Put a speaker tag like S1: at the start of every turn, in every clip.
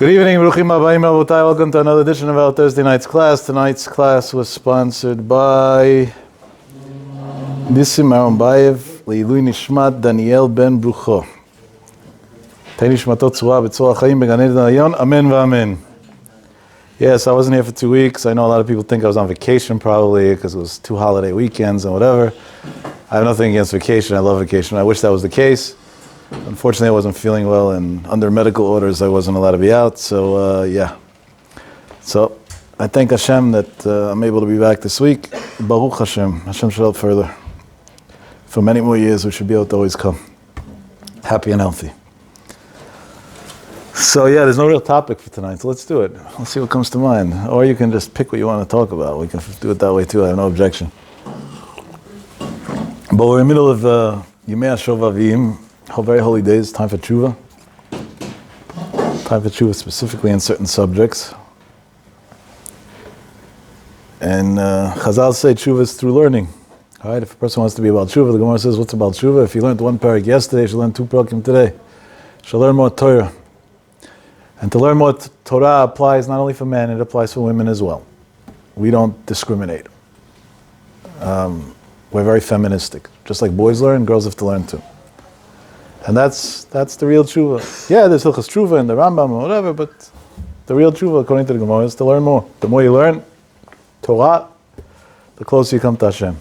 S1: Good evening, Bruchim Abayim Rabotai. Welcome to another edition of our Thursday night's class. Tonight's class was sponsored by Nisim Arambayev, Leilui Nishmat Daniel Ben Brucho. Tei Nishmatot Tzura B'Tzor HaChaim Began Eden Elyon. Amen v'amen. Yes, I wasn't here for 2 weeks. I know a lot of people think I was on vacation probably because it was 2 holiday weekends and whatever. I have nothing against vacation. I love vacation. I wish that was the case. Unfortunately, I wasn't feeling well, and under medical orders, I wasn't allowed to be out. So, yeah. So, I thank Hashem that I'm able to be back this week. Baruch Hashem. Hashem should help further. For many more years, we should be able to always come. Happy and healthy. So, yeah, there's no real topic for tonight, so let's do it. Let's see what comes to mind. Or you can just pick what you want to talk about. We can do it that way, too. I have no objection. But we're in the middle of Yemei HaShovavim. Very holy days, time for tshuva. Time for tshuva specifically in certain subjects. And Chazal say tshuva is through learning. All right, if a person wants to be about tshuva, the Gemara says, what's about tshuva? If you learned 1 parak yesterday, you should learn 2 parakim today. You should learn more Torah. And to learn more Torah applies not only for men, it applies for women as well. We don't discriminate. We're very feministic. Just like boys learn, girls have to learn too. And that's the real tshuva. Yeah, there's Hilchas Tshuva and the Rambam or whatever, but the real tshuva, according to the Gemara, is to learn more. The more you learn Torah, the closer you come to Hashem.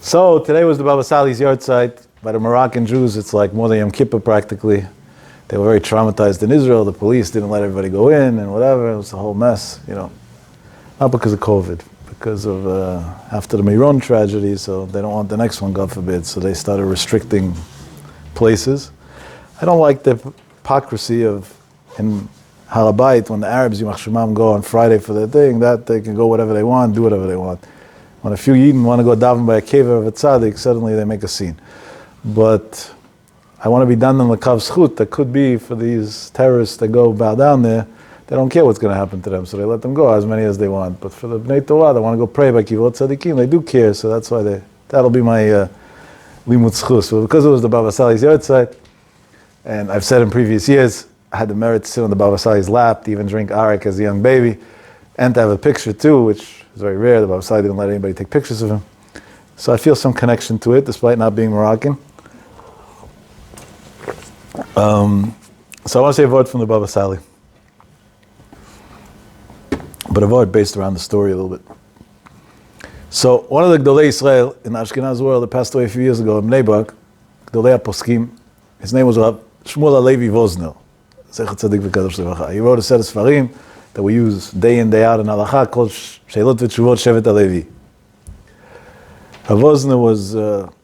S1: So today was the Baba Sali's yahrzeit. By the Moroccan Jews, it's like more than Yom Kippur practically. They were very traumatized in Israel. The police didn't let everybody go in and whatever. It was a whole mess, you know. Not because of COVID, because of after the Meron tragedy, so they don't want the next one, God forbid. So they started restricting places. I don't like the hypocrisy of in Har HaBayit when the Arabs, Yom HaShemam, go on Friday for their thing, that they can go whatever they want, do whatever they want. When a few Yidden want to go daven by a cave of a tzaddik, suddenly they make a scene. But I want to be done on the Kav Zchut. That could be for these terrorists that go bow down there. They don't care what's going to happen to them, so they let them go as many as they want. But for the Bnei Torah, they want to go pray by Kivot Tzaddikim. They do care, so that's why that'll be my Limud Zchus. So because it was the Baba Sali's yahrzeit, and I've said in previous years, I had the merit to sit on the Baba Sali's lap, to even drink arak as a young baby, and to have a picture too, which is very rare. The Baba Sali didn't let anybody take pictures of him. So I feel some connection to it, despite not being Moroccan. So I want to say a word from the Baba Sali. But a word based around the story a little bit. So one of the Gdolei Israel in the Ashkenaz world that passed away a few years ago in Bnei Brak, Gdolei HaPoskim, his name was Rav Shmuel HaLevi Vosner. Zecher Tzadik V'Kadosh Levacha. He wrote a set of Sfarim that we use day in, day out in Halacha called Sheilot V'Tshuvot Shevet HaLevi. Rav Vosner was,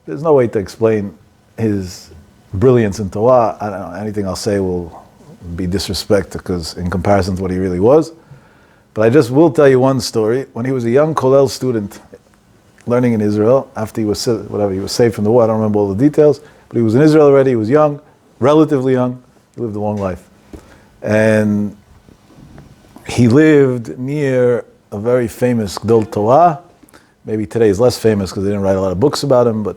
S1: there's no way to explain his brilliance in Torah. I don't know, anything I'll say will be disrespect because in comparison to what he really was. But I just will tell you one story. When he was a young Kollel student learning in Israel, after he was saved from the war, I don't remember all the details, but he was in Israel already, he was young, relatively young, he lived a long life. And he lived near a very famous Gdol Torah. Maybe today is less famous because they didn't write a lot of books about him, but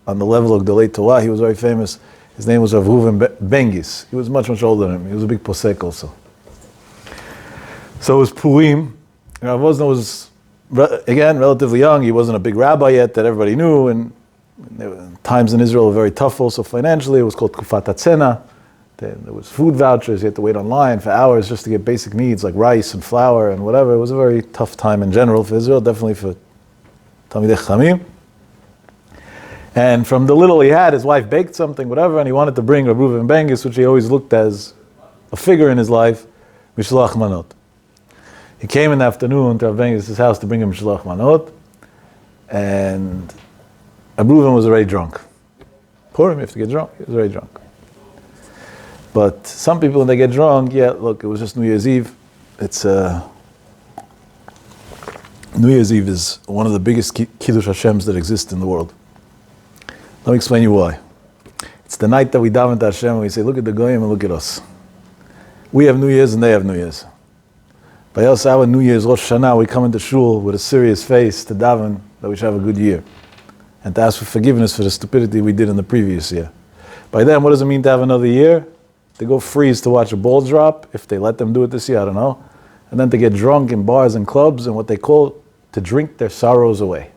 S1: on the level of Gdolei Torah, he was very famous. His name was Rav Reuven Bengis. He was much, much older than him. He was a big posek also. So it was Purim. Rav Vosner was, again, relatively young. He wasn't a big rabbi yet that everybody knew, and times in Israel were very tough also financially. It was called Kufat HaTzena. There was food vouchers. You had to wait online for hours just to get basic needs like rice and flour and whatever. It was a very tough time in general for Israel, definitely for Talmidei Chachamim. And from the little he had, his wife baked something, whatever, and he wanted to bring Rav Reuven Bengis, which he always looked as a figure in his life, Mishloach Manot. He came in the afternoon to Rav Bengis' house to bring him Mishloach Manot, and Rav Reuven was already drunk. Purim, you have to get drunk. He was already drunk. But some people, when they get drunk, yeah, look, it was just New Year's Eve. It's New Year's Eve is one of the biggest Kiddush Hashems that exist in the world. Let me explain you why. It's the night that we daven to Hashem and we say, look at the Goyim and look at us. We have New Year's and they have New Year's. By us, our New Year's, Rosh Hashanah, we come into shul with a serious face to daven that we should have a good year. And to ask for forgiveness for the stupidity we did in the previous year. By then, what does it mean to have another year? to go freeze to watch a ball drop, if they let them do it this year, I don't know. And then to get drunk in bars and clubs and what they call to drink their sorrows away.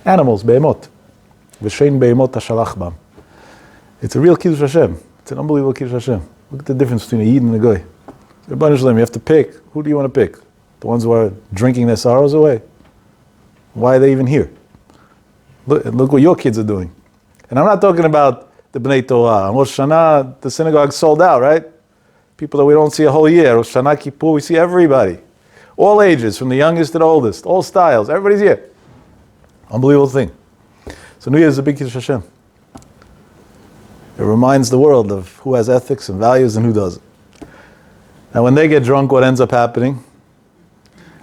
S1: Animals, be'emot. V'shein be'emot hashalach bam. It's a real Kiddush Hashem. It's an unbelievable Kiddush Hashem. Look at the difference between a Yid and a Goy. You have to pick. Who do you want to pick? The ones who are drinking their sorrows away? Why are they even here? Look what your kids are doing. And I'm not talking about the Bnei Torah. On Rosh Hashanah, the synagogue sold out, right? People that we don't see a whole year. Rosh Hashanah, Kippur, we see everybody. All ages, from the youngest to the oldest. All styles. Everybody's here. Unbelievable thing. So New Year is a big Kiddush Hashem. It reminds the world of who has ethics and values and who doesn't. Now when they get drunk, what ends up happening?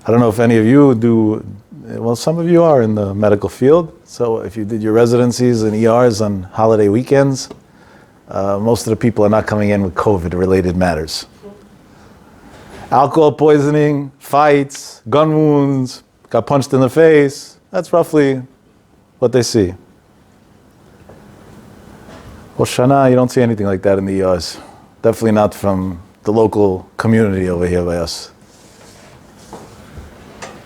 S1: I don't know if any of you do, well, some of you are in the medical field. So if you did your residencies and ERs on holiday weekends, most of the people are not coming in with COVID-related matters. Alcohol poisoning, fights, gun wounds, got punched in the face. That's roughly what they see. Rosh Hashanah, you don't see anything like that in the ERs. Definitely not from the local community over here by us.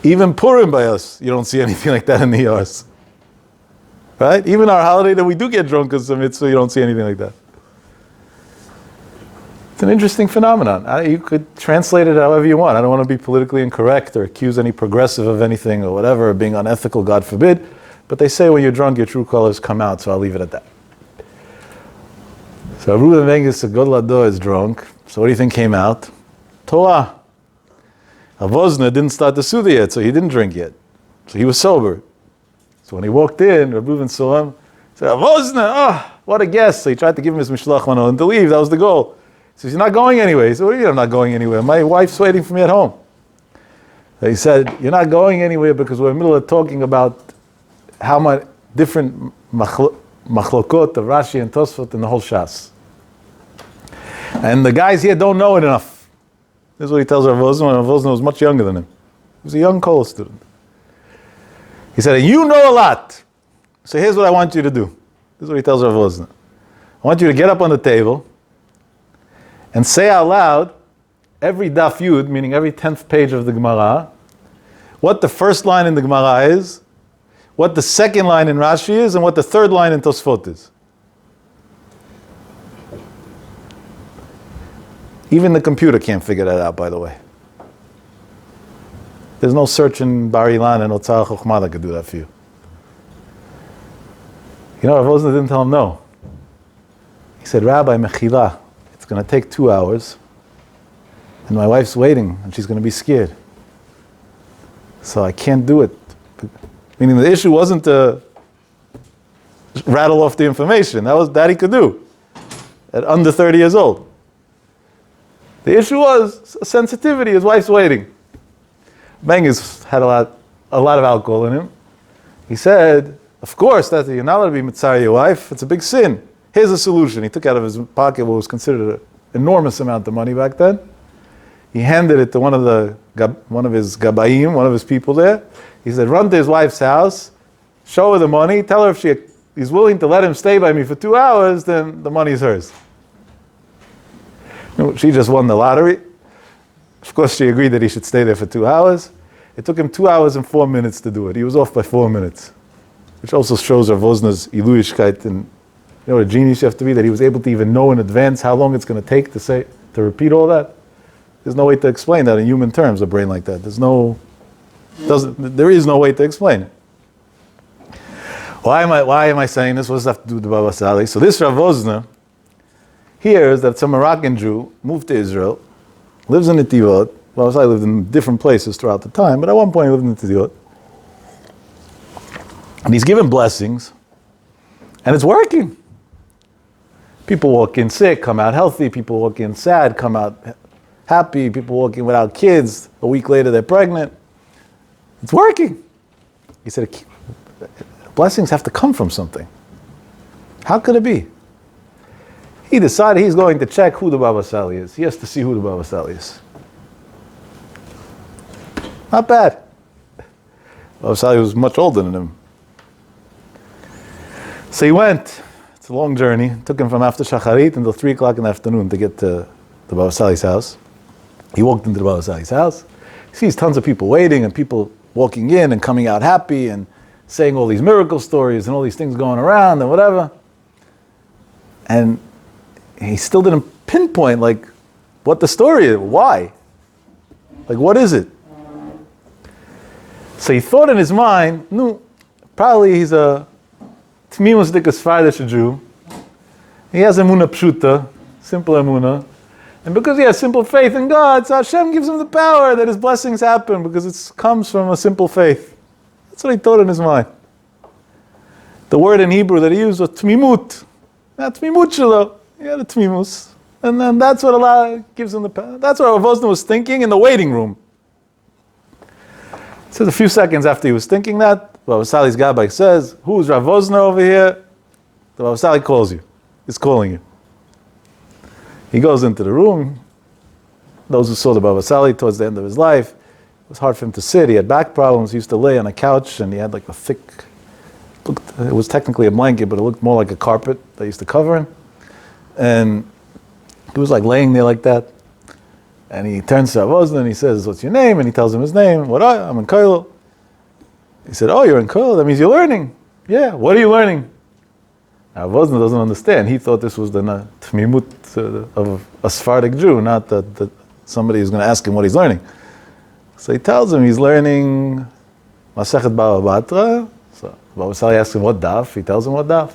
S1: Even Purim by us, you don't see anything like that in the ERs. Right? Even our holiday that we do get drunk as a mitzvah, you don't see anything like that. It's an interesting phenomenon. You could translate it however you want. I don't want to be politically incorrect or accuse any progressive of anything or whatever, or being unethical, God forbid. But they say when you're drunk, your true colors come out, so I'll leave it at that. So Reuven Vengus Godlado is drunk. So what do you think came out? Torah. Avozna didn't start the Suda yet, so he didn't drink yet. So he was sober. So when he walked in, Reuven saw him, said, Avozna, what a guest. So he tried to give him his Mishlach Manon to leave. That was the goal. He says, you're not going anywhere. He said, what do you mean I'm not going anywhere? My wife's waiting for me at home. So he said, you're not going anywhere because we're in the middle of talking about how much different machlokot of Rashi and Tosfot in the whole Shas. And the guys here don't know it enough. This is what he tells Rav Vosner. Rav Vosner was much younger than him. He was a young college student. He said, you know a lot. So here's what I want you to do. This is what he tells Rav Vosner. I want you to get up on the table and say out loud every daf yud, meaning every 10th page of the Gemara, what the first line in the Gemara is, what the second line in Rashi is, and what the third line in Tosfot is. Even the computer can't figure that out, by the way. There's no search in Bar Ilan and Otzar Chokhmah that could do that for you. You know, Rav Vosner didn't tell him no. He said, Rabbi, mechila, it's going to take 2 hours, and my wife's waiting, and she's going to be scared. So I can't do it. Meaning the issue wasn't to rattle off the information. That he could do at under 30 years old. The issue was sensitivity. His wife's waiting. Bengus had a lot of alcohol in him. He said, of course, that you're not allowed to be mitzvah your wife. It's a big sin. Here's a solution. He took out of his pocket what was considered an enormous amount of money back then. He handed it to one of his gabayim, one of his people there. He said, run to his wife's house, show her the money, tell her if he's willing to let him stay by me for 2 hours, then the money's hers. She just won the lottery. Of course, she agreed that he should stay there for 2 hours. It took him 2 hours and 4 minutes to do it. He was off by 4 minutes, which also shows Rav Vosner's iluyishkeit and what a genius you have to be that he was able to even know in advance how long it's going to take to repeat all that. There's no way to explain that in human terms, a brain like that. There is no way to explain it. Why am I saying this? What does that have to do with the Baba Sali? So this Rav Vosner hears that some Moroccan Jew moved to Israel, lives in Netivot. Baba Sali lived in different places throughout the time, but at one point he lived in Netivot. And he's given blessings, and it's working. People walk in sick, come out healthy. People walk in sad, come out happy. People walk in without kids. A week later, they're pregnant. It's working. He said, blessings have to come from something. How could it be? He decided he's going to check who the Baba Sali is. He has to see who the Baba Sali is. Not bad. Baba Sali was much older than him. So he went It's a long journey. It took him from after Shacharit until 3 o'clock in the afternoon to get to the Baba Sali's house. He walked into the Baba Sali's house. He sees tons of people waiting and people walking in and coming out happy and saying all these miracle stories and all these things going around and whatever. And he still didn't pinpoint like what the story is. Why? Like, what is it? So he thought in his mind, no, probably he's a Tmimus Dikas Fardish Jew. He has Emunah Pshuta, simple Emunah. And because he has simple faith in God, so Hashem gives him the power that his blessings happen because it comes from a simple faith. That's what he thought in his mind. The word in Hebrew that he used was Tmimut. Not Tmimut Shelo. He had a Tmimus. And then that's what Allah gives him the power. That's what Rav Wosner was thinking in the waiting room. It says a few seconds after he was thinking that, Baba Sali's Gabbai says, who's Rav Wosner over here? The Baba Sali calls you. He's calling you. He goes into the room. Those who saw the Baba Sali towards the end of his life, it was hard for him to sit. He had back problems. He used to lay on a couch and he had like a thick, it was technically a blanket, but it looked more like a carpet they used to cover him. And he was like laying there like that. And he turns to Rav Wosner and he says, what's your name? And he tells him his name. What are you? I'm in Koil. He said, oh, you're in Koil? That means you're learning. Yeah, what are you learning? Now, Rav Wosner doesn't understand. He thought this was the Tmimut of a Sephardic Jew, not that somebody is going to ask him what he's learning. So he tells him he's learning Masechet Baba Batra. So Baba Sali asks him what daf. He tells him what daf.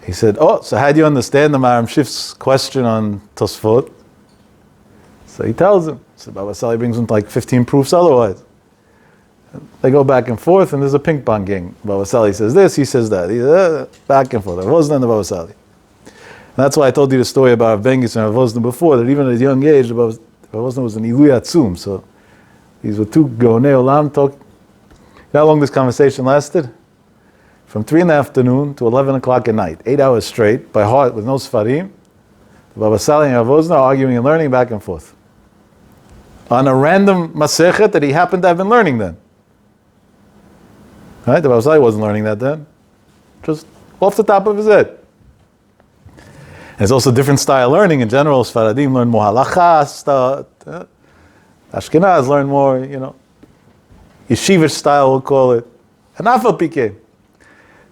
S1: He said, oh, so how do you understand the Maram Shif's question on Tosfot? So he tells him. So Baba Sali brings him like 15 proofs otherwise. They go back and forth, and there's a ping pong game. Baba Sali says this, he says that. Back and forth. Rav Wosner and the Baba Sali. And that's why I told you the story about Rav Bengis and Rav Wosner before, that even at a young age, Rav Wosner was an Ilui Atzum. So these were two Gaonei Olam talking. You know how long this conversation lasted? From 3 in the afternoon to 11 o'clock at night. 8 hours straight, by heart, with no Sfarim. Baba Sali and Rav Wosner arguing and learning back and forth. On a random Masechet that he happened to have been learning then. Right? The Baba Sali wasn't learning that then. Just off the top of his head. And it's also a different style learning. In general, Sfaradim learn more halacha, Ashkenaz learn more, yeshivish style, we'll call it. And Afal Pike.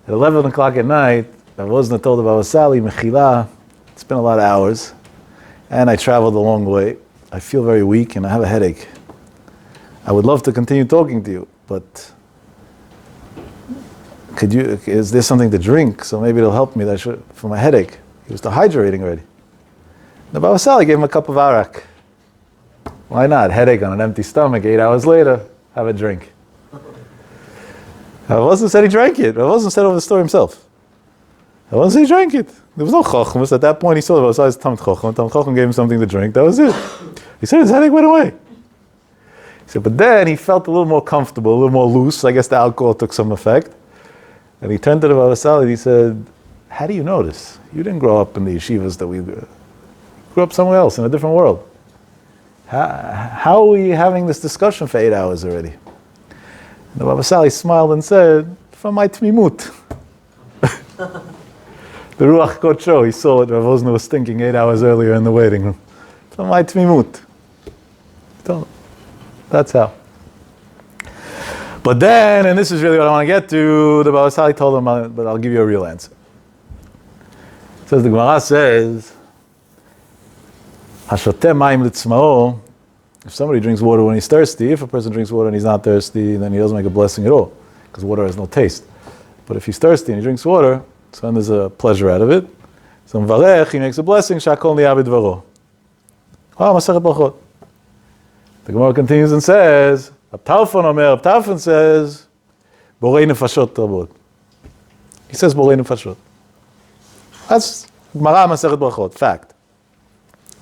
S1: At 11 o'clock at night, Rav Wosner told the Baba Sali, Mechila, it's been a lot of hours, and I traveled a long way. I feel very weak and I have a headache. I would love to continue talking to you, but is there something to drink? So maybe it'll help me for my headache. He was dehydrating already. The Baba Sali gave him a cup of arak. Why not? Headache on an empty stomach, 8 hours later, have a drink. Rav Wosner said he drank it. Rav Wosner said over the story himself. Rav Wosner said he drank it. There was no chochmas. At that point, he saw the Baba Sali's Talmid Chocham. Talmid Chocham gave him something to drink. That was it. He said his headache went away. He said, but then he felt a little more comfortable, a little more loose. I guess the alcohol took some effect. And he turned to the Baba Sali and he said, how do you know this? You didn't grow up in the yeshivas that we grew up somewhere else, in a different world. How are we having this discussion for 8 hours already? And the Baba Sali smiled and said, from my tmimut. The Ruach Kodsho, he saw what Rav Wosner was thinking 8 hours earlier in the waiting room. From my tmimut. That's how. But then, and this is really what I want to get to, the Baba Sali told him, but I'll give you a real answer. It says, the Gemara says, Hashoteh mayim litzma'o, if somebody drinks water when he's thirsty, if a person drinks water and he's not thirsty, then he doesn't make a blessing at all, because water has no taste. But if he's thirsty and he drinks water, so then there's a pleasure out of it. So Mvarech, he makes a blessing, Shakol Niyah B'dvaro. Masechet Brachot. The Gemara continues and says, Rab Tarfon says, Borei Nefashot Rabot. He says Borei Nefashot. That's Gemara Masechet Brachot, fact.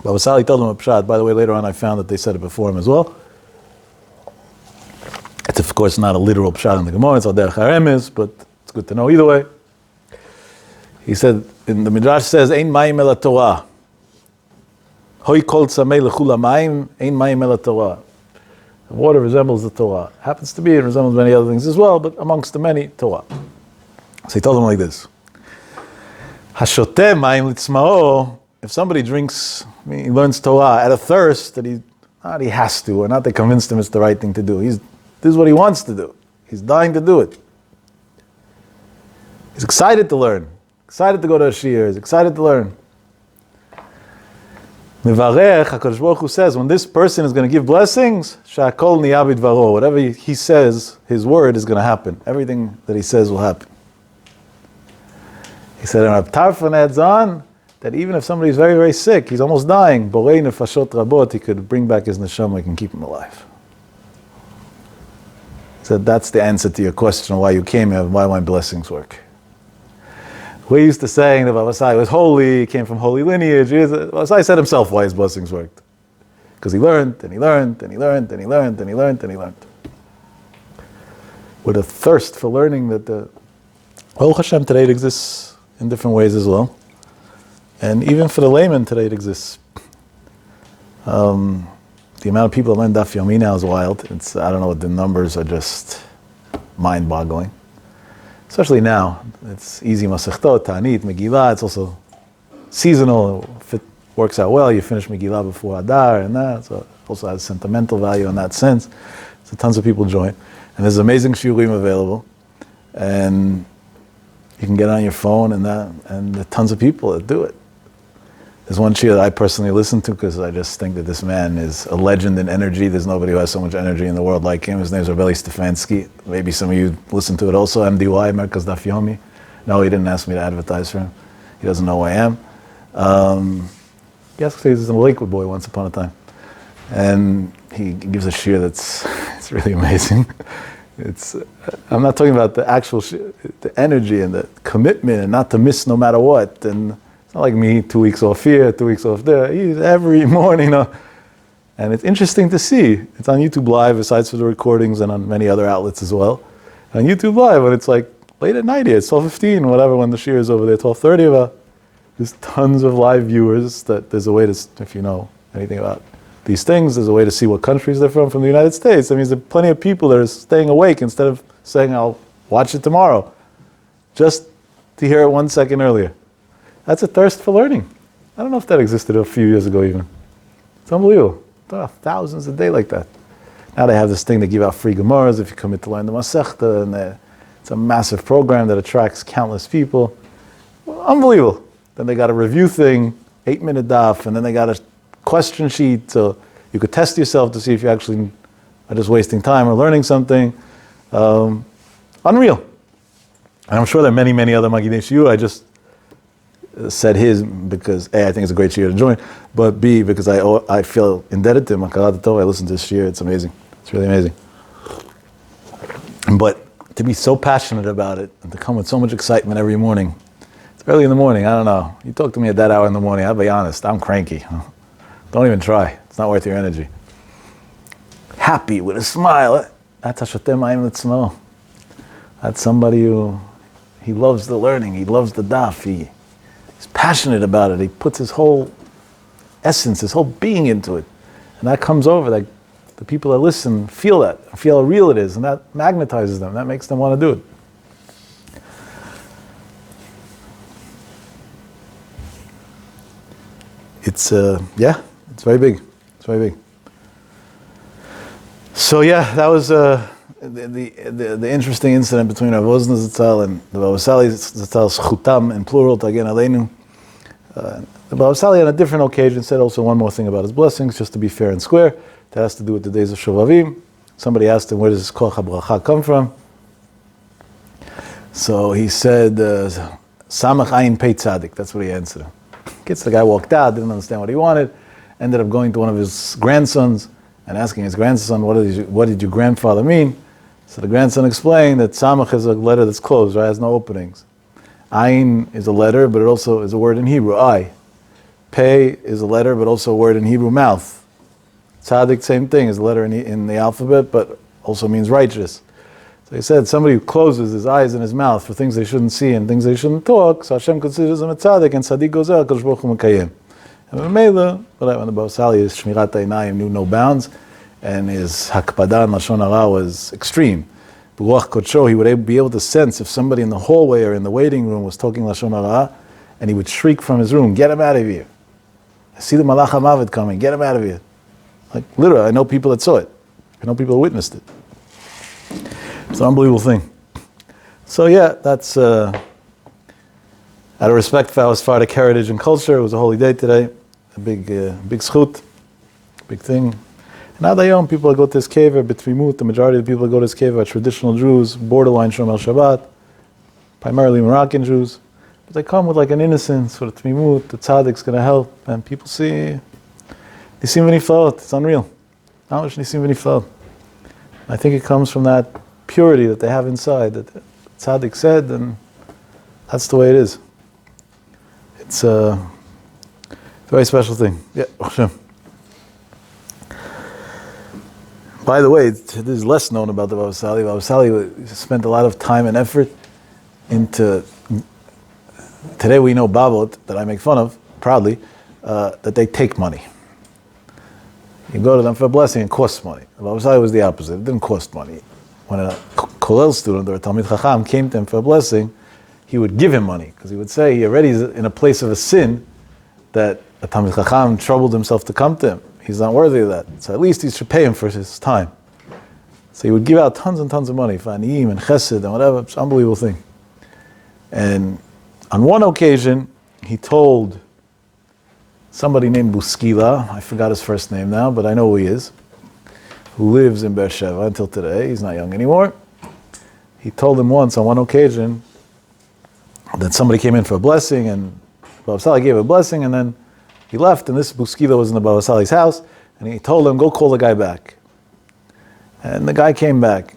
S1: Baba Sali told him a pshat. By the way, later on I found that they said it before him as well. It's of course not a literal pshat in the Gemara, it's al derech haremes, but it's good to know either way. He said, in the Midrash says, Ein mayim el Torah. Hoi kol tzamei lechul hamayim, ein mayim el Torah. The water resembles the Torah. Happens to be, it resembles many other things as well, but amongst the many, Torah. So he told him like this. Hashoteh mayim litzma'o, if somebody drinks, he learns Torah out of thirst, that not he has to, or not they convinced him it's the right thing to do. This is what he wants to do. He's dying to do it. He's excited to learn, excited to go to a shiur, he's excited to learn. Mivarech, HaKadosh Baruch Hu says, when this person is going to give blessings, sha'akol niyah bidvaro, whatever he says, his word is going to happen. Everything that he says will happen. He said, and Rab Tarfon adds on, that even if somebody's very, very sick, he's almost dying, borei nefashot rabot, he could bring back his neshama and keep him alive. He said, that's the answer to your question of why you came here and why my blessings work. We used to saying that Baba Sai was holy, he came from holy lineage. Baba Sai said himself why his blessings worked. Because he learned, and he learned, and he learned, and he learned, and he learned, and he learned. With a thirst for learning that Baruch Hashem today it exists in different ways as well. And even for the layman today it exists. The amount of people that learn Daf Yomi now is wild. I don't know what the numbers are, just mind-boggling. Especially now, it's easy Masechtot, Ta'anit, Megillah, it's also seasonal, if it works out well, you finish Megillah before Adar and that, so it also has sentimental value in that sense. So tons of people join. And there's amazing shiurim available. And you can get on your phone and there are tons of people that do it. There's one shiur that I personally listen to because I just think that this man is a legend in energy. There's nobody who has so much energy in the world like him. His name is Rabbi Stefanski. Maybe some of you listen to it also. MDY, Merkaz Daf Yomi. No, he didn't ask me to advertise for him. He doesn't know who I am. Yes, he was a Lakewood boy once upon a time. And he gives a shiur it's really amazing. I'm not talking about the actual the energy and the commitment and not to miss no matter what. And not like me, 2 weeks off here, 2 weeks off there. He's every morning, And it's interesting to see. It's on YouTube Live, besides for the recordings, and on many other outlets as well. On YouTube Live, when it's like late at night here, it's 12:15, whatever, when the shiur is over there, 12:30, there's tons of live viewers. That there's a way to, if you know anything about these things, there's a way to see what countries they're from the United States. That means there are plenty of people that are staying awake instead of saying, I'll watch it tomorrow, just to hear it 1 second earlier. That's a thirst for learning. I don't know if that existed a few years ago even. It's unbelievable. There are thousands a day like that. Now they have this thing, they give out free Gemaras if you commit to learn the Masechta, and it's a massive program that attracts countless people. Unbelievable. Then they got a review thing, 8-minute daf, and then they got a question sheet, so you could test yourself to see if you actually are just wasting time or learning something. Unreal. And I'm sure there are many, many other Magidei Shiur. I just said his because A, I think it's a great shiur to join, but B, because I feel indebted to him. I listen to this shiur, it's amazing. It's really amazing. But to be so passionate about it and to come with so much excitement every morning. It's early in the morning, I don't know. You talk to me at that hour in the morning, I'll be honest, I'm cranky. Don't even try. It's not worth your energy. Happy with a smile. That's Hashoteh mayim litzma'o. That's somebody who, he loves the learning, he loves the daf, he's passionate about it. He puts his whole essence, his whole being into it. And that comes over, like the people that listen feel that, feel how real it is, and that magnetizes them, that makes them want to do it. It's very big. It's very big. So that was the interesting incident between Rav Wosner Zatzal and the Baba Sali Zatzal's Chutam, in plural, Tagen Aleinu. The Baba Sali on a different occasion said also one more thing about his blessings, just to be fair and square. That has to do with the days of Shovavim. Somebody asked him, where does this Koach HaBracha come from? So he said, Samach Ayin Pei Tzadik. That's what he answered him. The guy walked out, didn't understand what he wanted, ended up going to one of his grandsons and asking his grandson, what did your grandfather mean? So the grandson explained that Samach is a letter that's closed, right? It has no openings. Ayin is a letter, but it also is a word in Hebrew, I. Pei is a letter, but also a word in Hebrew, mouth. Tzadik, same thing, is a letter in the alphabet, but also means righteous. So he said, somebody who closes his eyes and his mouth for things they shouldn't see and things they shouldn't talk, so Hashem considers him a tzaddik, and tzaddik goes out, Kadosh Baruch Hu mekayem. And when the Baba Sali, his Shmirat Einayim knew no bounds, and his Hakpada and Lashon Hara was extreme. B'ruach Kodsho, he would be able to sense if somebody in the hallway or in the waiting room was talking Lashon Hara, and he would shriek from his room, "Get him out of here. I see the Malach HaMavet coming, get him out of here." Like, literally, I know people that saw it. I know people who witnessed it. It's an unbelievable thing. So yeah, that's out of respect for our Sephardic heritage and culture. It was a holy day today, a big schut, big thing. And now they own people that go to this cave, B'tmimut, the majority of the people that go to this cave are traditional Jews, borderline Shomer Shabbat, primarily Moroccan Jews. But they come with like an innocence, with a tmimut, the tzaddik's going to help, and people see, nisim v'niflaot, it's unreal. How much nisim v'niflaot? I think it comes from that purity that they have inside, that the tzaddik said, and that's the way it is. It's a very special thing. Yeah, Hashem. By the way, there's less known about the Baba Sali. Baba Sali spent a lot of time and effort into, today we know Babot, that I make fun of, proudly, that they take money. You go to them for a blessing, it costs money. Baba Sali was the opposite, it didn't cost money. When a Kollel student or a Talmid Chacham came to him for a blessing, he would give him money, because he would say he already is in a place of a sin that a Talmid Chacham troubled himself to come to him. He's not worthy of that. So at least he should pay him for his time. So he would give out tons and tons of money for Aniyim and Chesed and whatever. It's an unbelievable thing. And on one occasion, he told somebody named Buskila, I forgot his first name now, but I know who he is, who lives in Beersheba until today. He's not young anymore. He told him once on one occasion that somebody came in for a blessing, and Baba Sali gave a blessing, and then he left, and this Buskila was in the Baba Sali's house, and he told him, "Go call the guy back." And the guy came back,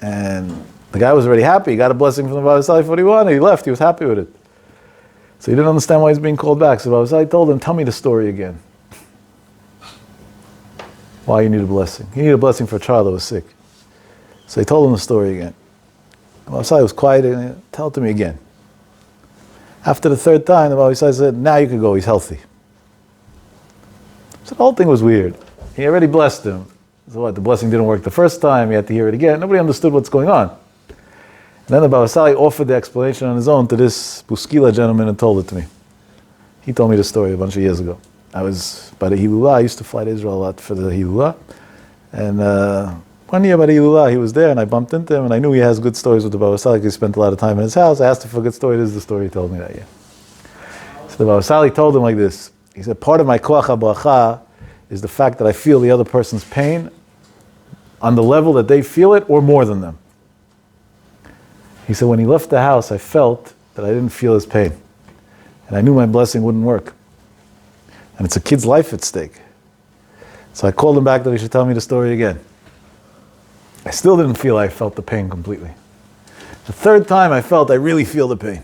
S1: and the guy was already happy. He got a blessing from the Baba Sali for what he wanted. He left. He was happy with it. So he didn't understand why he's being called back. So Baba Sali told him, "Tell me the story again. Why you need a blessing? He needed a blessing for a child that was sick." So he told him the story again. Baba Sali was quiet, and tell it to me again. After the third time, the Baba Sali said, "Now you can go. He's healthy." So the whole thing was weird. He already blessed him. So what, the blessing didn't work the first time, he had to hear it again. Nobody understood what's going on. And then the Baba Sali offered the explanation on his own to this Buskila gentleman and told it to me. He told me the story a bunch of years ago. I was by the Hilullah. I used to fly to Israel a lot for the Hilullah. And one year by the Hilullah, he was there and I bumped into him and I knew he has good stories with the Baba Sali because he spent a lot of time in his house. I asked him for a good story. This is the story he told me that year. So the Baba Sali told him like this. He said, part of my koach habracha is the fact that I feel the other person's pain on the level that they feel it or more than them. He said, when he left the house, I felt that I didn't feel his pain. And I knew my blessing wouldn't work. And it's a kid's life at stake. So I called him back that he should tell me the story again. I still didn't feel I felt the pain completely. The third time I felt I really feel the pain.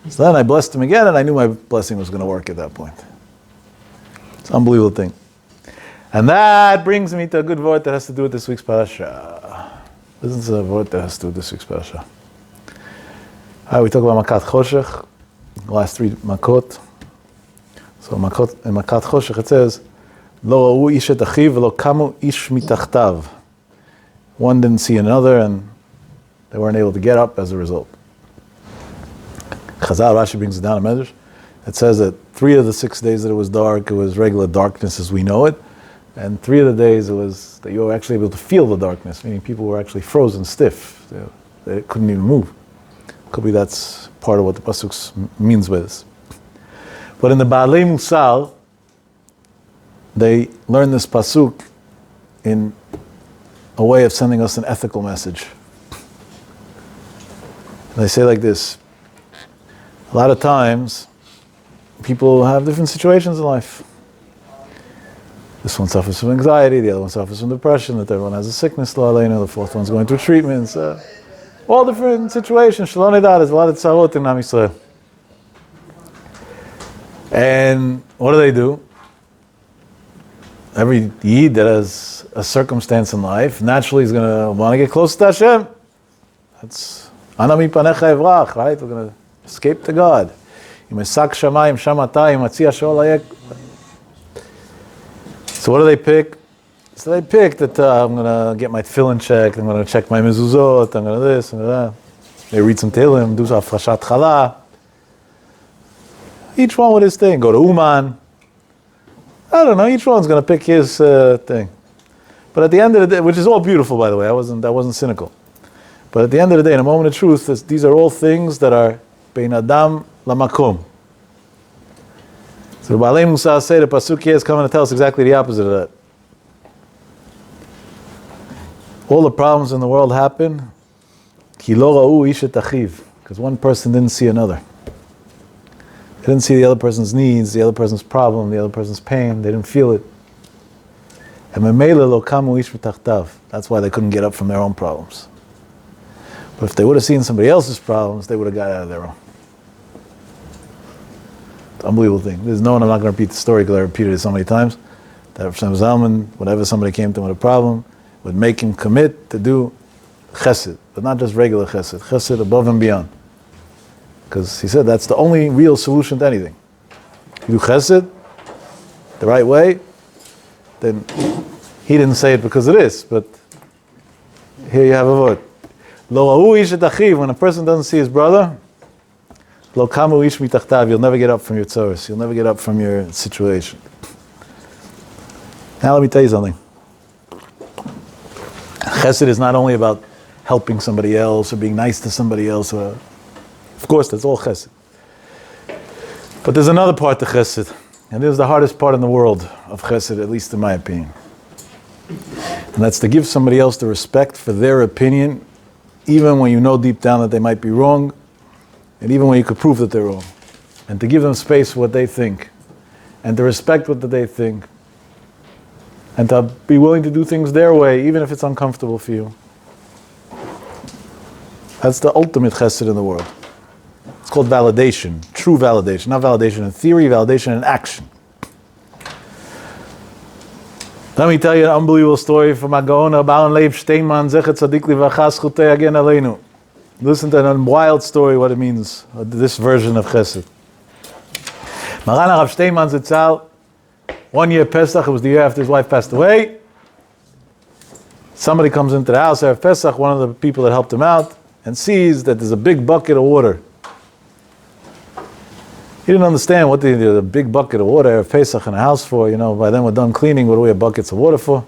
S1: So then I blessed him again, and I knew my blessing was going to work at that point. It's an unbelievable thing. And that brings me to a good word that has to do with this week's parasha. This is a word that has to do with this week's parasha. We talk about Makat Choshech, the last three Makot. So in Makat Choshech it says, Lo ra'u ish et achiv v'lo kamu ish mitachtav. One didn't see another, and they weren't able to get up as a result. Chazal, Rashi brings it down in Medrash. It says that 3 of the 6 days that it was dark, it was regular darkness as we know it. And 3 of the days it was that you were actually able to feel the darkness, meaning people were actually frozen stiff. They couldn't even move. Could be that's part of what the Pasuk means by this. But in the Baalei Musar, they learn this Pasuk in a way of sending us an ethical message. And they say like this. A lot of times, people have different situations in life. This one suffers from anxiety, the other one suffers from depression, the third one has a sickness, the fourth one's going through treatments. All different situations. Shalom Edah, there's a lot of tzarot in Am Yisrael. And what do? Every Yid that has a circumstance in life, naturally is going to want to get close to Hashem. That's Ana mipanecha evrach, right? We're going to escape to God. So what do they pick? So they pick that I'm going to get my tefillin checked, I'm going to check my mezuzot, I'm going to this and that. They read some Tehillim, do some afrashat chala. Each one with his thing. Go to Uman. I don't know. Each one's going to pick his thing. But at the end of the day, which is all beautiful, by the way, I wasn't cynical. But at the end of the day, in a moment of truth, these are all things that are bein adam lamakom. So the Baalei Musa say the pasuk here is coming to tell us exactly the opposite of that. All the problems in the world happen ki lo ra'u ish et achiv, because one person didn't see another. They didn't see the other person's needs, the other person's problem, the other person's pain. They didn't feel it. And memele lo kamu ish mitachtav. That's why they couldn't get up from their own problems. But if they would have seen somebody else's problems, they would have got out of their own. It's an unbelievable thing. There's no one, I'm not going to repeat the story because I repeated it so many times, that Rav Shem Zalman, whenever somebody came to him with a problem, would make him commit to do chesed, but not just regular chesed, chesed above and beyond. Because he said that's the only real solution to anything. You do chesed the right way, then he didn't say it because of this, but here you have a word. Lo ra'u ish et achiv, when a person doesn't see his brother, lo kamu ish mitachtav, you'll never get up from your tzoros, you'll never get up from your situation. Now let me tell you something. Chesed is not only about helping somebody else or being nice to somebody else. Of course, that's all chesed. But there's another part to chesed, and this is the hardest part in the world of chesed, at least in my opinion. And that's to give somebody else the respect for their opinion, even when you know deep down that they might be wrong, and even when you could prove that they're wrong. And to give them space for what they think, and to respect what they think, and to be willing to do things their way, even if it's uncomfortable for you. That's the ultimate chesed in the world. It's called validation, true validation. Not validation in theory, validation in action. Let me tell you an unbelievable story from Agaon Baal Leib Steinman, Zechet Tzadik Livracha, Zchutei Yagen Aleinu. Listen to a wild story, what it means, this version of chesed. Maran Rav Steinman Zitzal, 1 year Pesach, it was the year after his wife passed away. Somebody comes into the house after Pesach, one of the people that helped him out, and sees that there's a big bucket of water. He didn't understand what the big bucket of water of Pesach in a house for. You know, by then we're done cleaning, what do we have buckets of water for?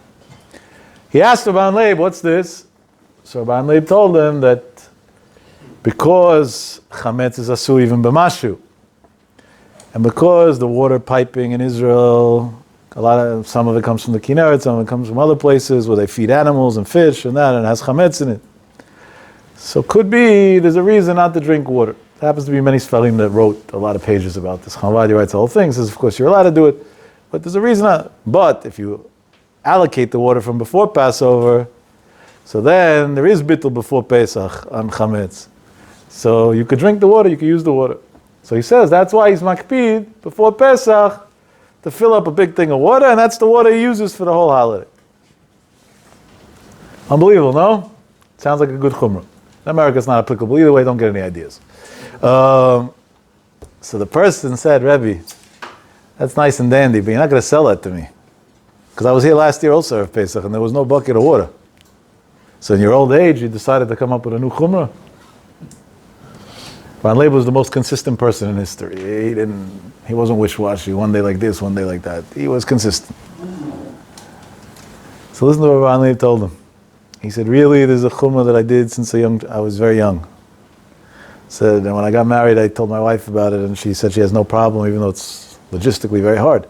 S1: He asked Rabban Leib, what's this? So Rabban Leib told him that because chametz is asur even b'mashu, and because the water piping in Israel, some of it comes from the Kinneret, some of it comes from other places where they feed animals and fish and that, and it has chametz in it. So could be there's a reason not to drink water. There happens to be many Sfarim that wrote a lot of pages about this. Chavadi writes the whole thing, says of course you're allowed to do it, but there's a reason not. But if you allocate the water from before Passover, so then there is bittul before Pesach on chametz. So you could drink the water, you could use the water. So he says that's why he's makpid before Pesach to fill up a big thing of water, and that's the water he uses for the whole holiday. Unbelievable, no? Sounds like a good chumrah. In America it's not applicable. Either way, don't get any ideas. So the person said, Rebbe, that's nice and dandy, but you're not going to sell that to me. Because I was here last year also of Pesach, and there was no bucket of water. So in your old age, you decided to come up with a new chumrah. Rabban Leib was the most consistent person in history. He wasn't wish-washy, one day like this, one day like that. He was consistent. So listen to what Rabban Leib told him. He said, really, there's a chumrah that I did since I was very young. Said, and when I got married, I told my wife about it, and she said she has no problem, even though it's logistically very hard.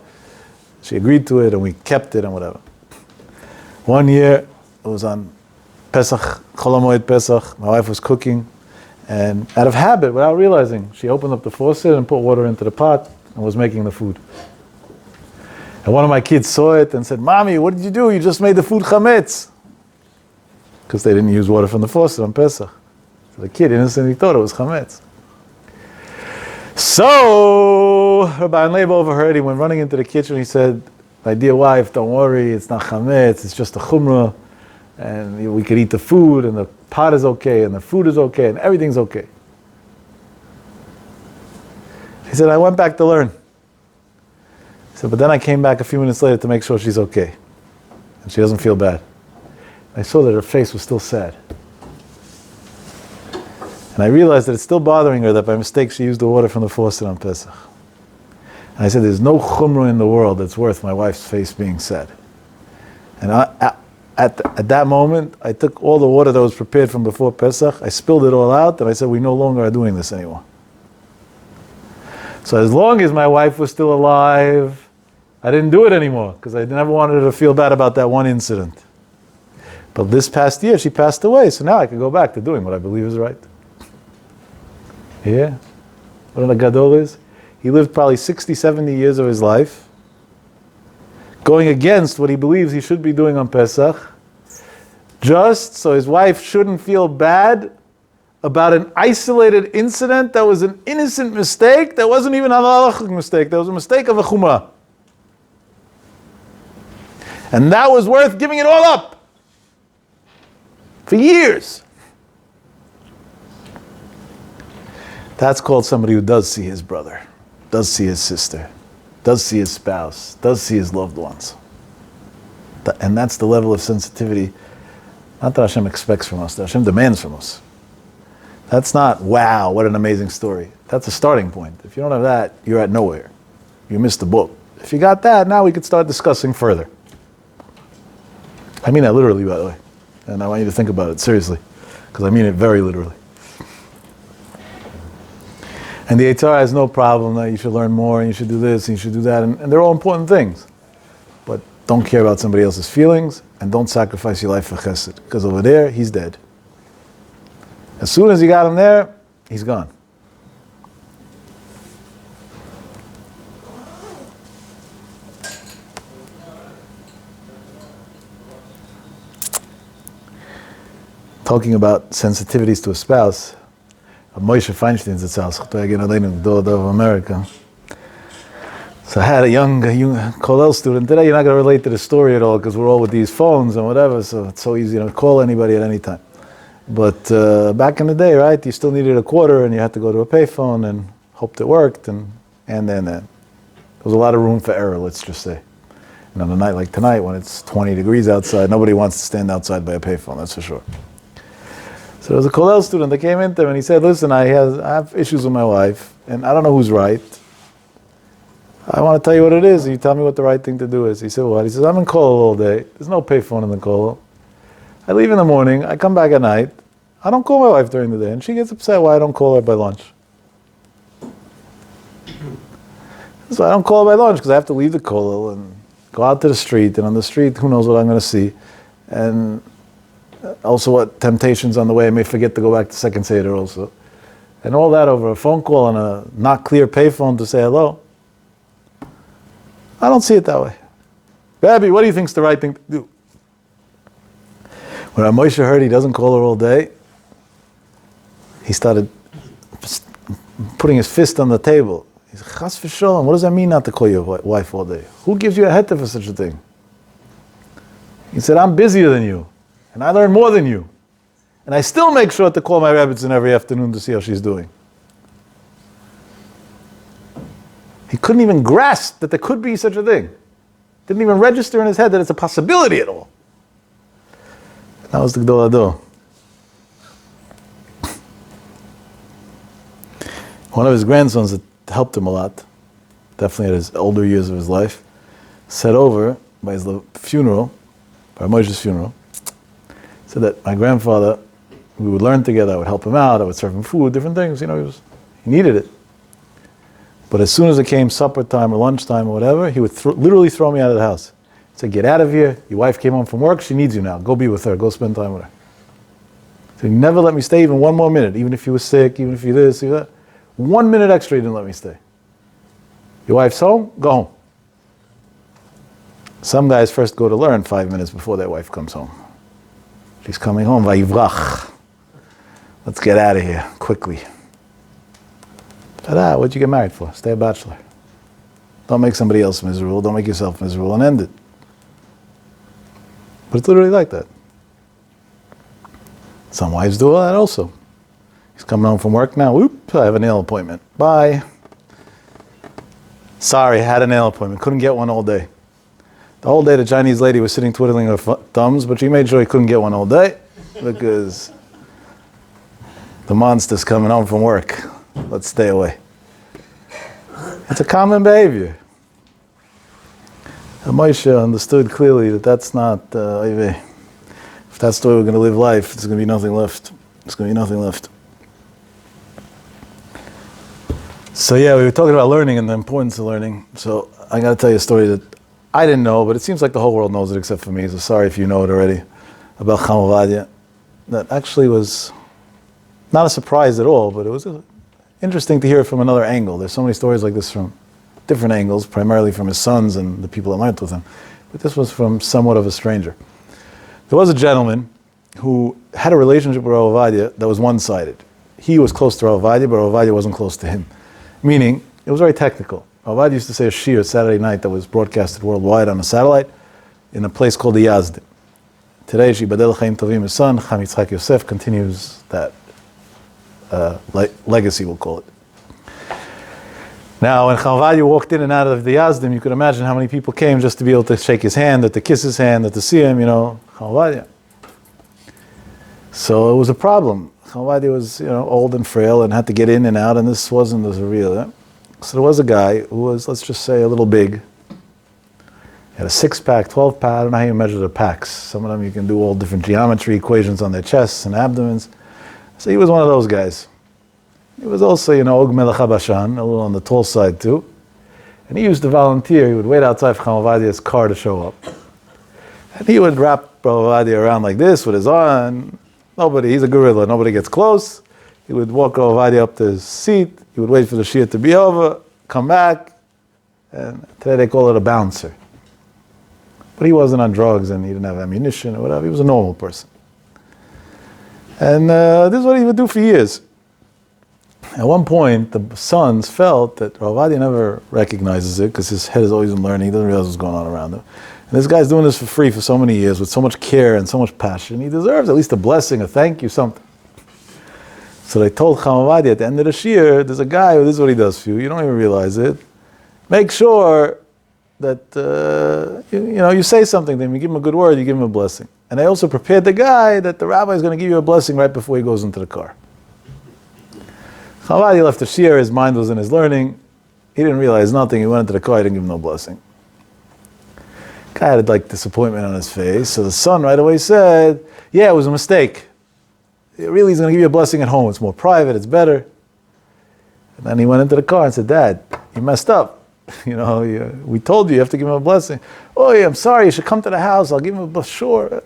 S1: She agreed to it, and we kept it, and whatever. 1 year, it was on Pesach, Chol HaMoed Pesach, my wife was cooking, and out of habit, without realizing, she opened up the faucet and put water into the pot, and was making the food. And one of my kids saw it and said, Mommy, what did you do? You just made the food chametz. Because they didn't use water from the faucet on Pesach. So the kid innocently thought it was chametz. So Rabban Leib overheard. He went running into the kitchen. He said, my dear wife, don't worry, it's not chametz, it's just a chumrah, and we could eat the food, and the pot is okay, and the food is okay, and everything's okay. He said, I went back to learn. He said, but then I came back a few minutes later to make sure she's okay, and she doesn't feel bad. I saw that her face was still sad. And I realized that it's still bothering her that by mistake she used the water from the faucet on Pesach. And I said, there's no chumrah in the world that's worth my wife's face being sad. And at that moment, I took all the water that was prepared from before Pesach, I spilled it all out, and I said, we no longer are doing this anymore. So as long as my wife was still alive, I didn't do it anymore, because I never wanted her to feel bad about that one incident. But this past year, she passed away, so now I can go back to doing what I believe is right. Yeah? What a gadol is? He lived probably 60, 70 years of his life, going against what he believes he should be doing on Pesach, just so his wife shouldn't feel bad about an isolated incident that was an innocent mistake, that wasn't even a halachic mistake, that was a mistake of a chumrah. And that was worth giving it all up for years. That's called somebody who does see his brother, does see his sister, does see his spouse, does see his loved ones. And that's the level of sensitivity, not that Hashem expects from us, that Hashem demands from us. That's not, wow, what an amazing story. That's a starting point. If you don't have that, you're at nowhere. You missed the boat. If you got that, now we could start discussing further. I mean that literally, by the way. And I want you to think about it seriously, because I mean it very literally. And the Torah has no problem that you should learn more, and you should do this, and you should do that, and they're all important things. But don't care about somebody else's feelings, and don't sacrifice your life for chesed, because over there, he's dead. As soon as you got him there, he's gone. Talking about sensitivities to a spouse, Moshe Feinstein's of America. So I had a young Kollel student. Today you're not going to relate to the story at all because we're all with these phones and whatever, so it's so easy to call anybody at any time. But back in the day, right, you still needed a quarter and you had to go to a payphone and hoped it worked, and then there was a lot of room for error, let's just say. And on a night like tonight when it's 20 degrees outside, nobody wants to stand outside by a payphone, that's for sure. So there was a Kollel student that came into him and he said, listen, I have issues with my wife and I don't know who's right. I want to tell you what it is and you tell me what the right thing to do is. He said, what? He says, I'm in Kollel all day. There's no payphone in the Kollel. I leave in the morning, I come back at night. I don't call my wife during the day and she gets upset why I don't call her by lunch. So I don't call her by lunch because I have to leave the Kollel and go out to the street, and on the street, who knows what I'm going to see. And also what temptations on the way, I may forget to go back to second Seder also. And all that over a phone call and a not clear payphone to say hello. I don't see it that way. Rabbi, what do you think is the right thing to do? When Moshe heard he doesn't call her all day, he started putting his fist on the table. He said, Chas v'sholom, what does that mean not to call your wife all day? Who gives you a heter for such a thing? He said, I'm busier than you. And I learn more than you. And I still make sure to call my rebbitzin every afternoon to see how she's doing. He couldn't even grasp that there could be such a thing. Didn't even register in his head that it's a possibility at all. And that was the Gdol Ador. One of his grandsons that helped him a lot, definitely at his older years of his life, said over by his funeral, by Moshe's funeral, said that my grandfather, we would learn together, I would help him out, I would serve him food, different things, he needed it. But as soon as it came supper time or lunchtime or whatever, he would literally throw me out of the house. He said, get out of here, your wife came home from work, she needs you now, go be with her, go spend time with her. So he never let me stay even one more minute, even if you were sick, even if you this, even that. 1 minute extra he didn't let me stay. Your wife's home, go home. Some guys first go to learn 5 minutes before their wife comes home. She's coming home, vayivrach. Let's get out of here, quickly. Ta-da, what'd you get married for? Stay a bachelor. Don't make somebody else miserable, don't make yourself miserable, and end it. But it's literally like that. Some wives do that also. He's coming home from work now, whoop, I have a nail appointment. Bye. Sorry, had a nail appointment, couldn't get one all day. The whole day the Chinese lady was sitting twiddling her thumbs, but she made sure he couldn't get one all day because the monster's coming home from work. Let's stay away. It's a common behavior. And Moshe understood clearly that that's not, if that's the way we're going to live life, there's going to be nothing left. There's going to be nothing left. So yeah, we were talking about learning and the importance of learning. So I got to tell you a story that I didn't know, but it seems like the whole world knows it except for me, so sorry if you know it already, about Chacham Ovadia. That actually was not a surprise at all, but it was interesting to hear it from another angle. There's so many stories like this from different angles, primarily from his sons and the people that learned with him. But this was from somewhat of a stranger. There was a gentleman who had a relationship with Rav Ovadia that was one-sided. He was close to Rav Ovadia, but Rav Ovadia wasn't close to him. Meaning, it was very technical. Rav Ovadia used to say a shiur Saturday night that was broadcasted worldwide on a satellite in a place called the Yagen. Today, Shibadel Chaim Tovim, his son, Chaim Yitzchak Yosef, continues that legacy, we'll call it. Now, when Chacham Ovadia walked in and out of the Yazdim, you could imagine how many people came just to be able to shake his hand, to kiss his hand, to see him, Chacham Ovadia. So it was a problem. Chacham Ovadia was, old and frail and had to get in and out, and this wasn't as real. So there was a guy who was, let's just say, a little big. He had a 6-pack, 12-pack, I don't know how you measure the packs. Some of them you can do all different geometry equations on their chests and abdomens. So he was one of those guys. He was also, Og Melech HaBashan, a little on the tall side too. And he used to volunteer. He would wait outside for Chacham Ovadia's car to show up. And he would wrap Rav Ovadia around like this with his arm. He's a gorilla, nobody gets close. He would walk Rav Ovadia up to his seat. He would wait for the shiur to be over, come back. And today they call it a bouncer. But he wasn't on drugs and he didn't have ammunition or whatever. He was a normal person. And this is what he would do for years. At one point, the sons felt that Rav Ovadia never recognizes it because his head is always in learning. He doesn't realize what's going on around him. And this guy's doing this for free for so many years with so much care and so much passion. He deserves at least a blessing, a thank you, something. So they told Chacham Ovadia at the end of the shiur, there's a guy who this is what he does for you. You don't even realize it. Make sure that you say something to him, you give him a good word, you give him a blessing. And they also prepared the guy that the rabbi is going to give you a blessing right before he goes into the car. Chacham Ovadia left the shiur, his mind was in his learning. He didn't realize nothing. He went into the car, he didn't give him no blessing. Guy had disappointment on his face. So the son right away said, yeah, it was a mistake. Really, he's going to give you a blessing at home. It's more private, it's better. And then he went into the car and said, Dad, you messed up. We told you have to give him a blessing. Oh, yeah, I'm sorry, you should come to the house. I'll give him a blessing. Sure.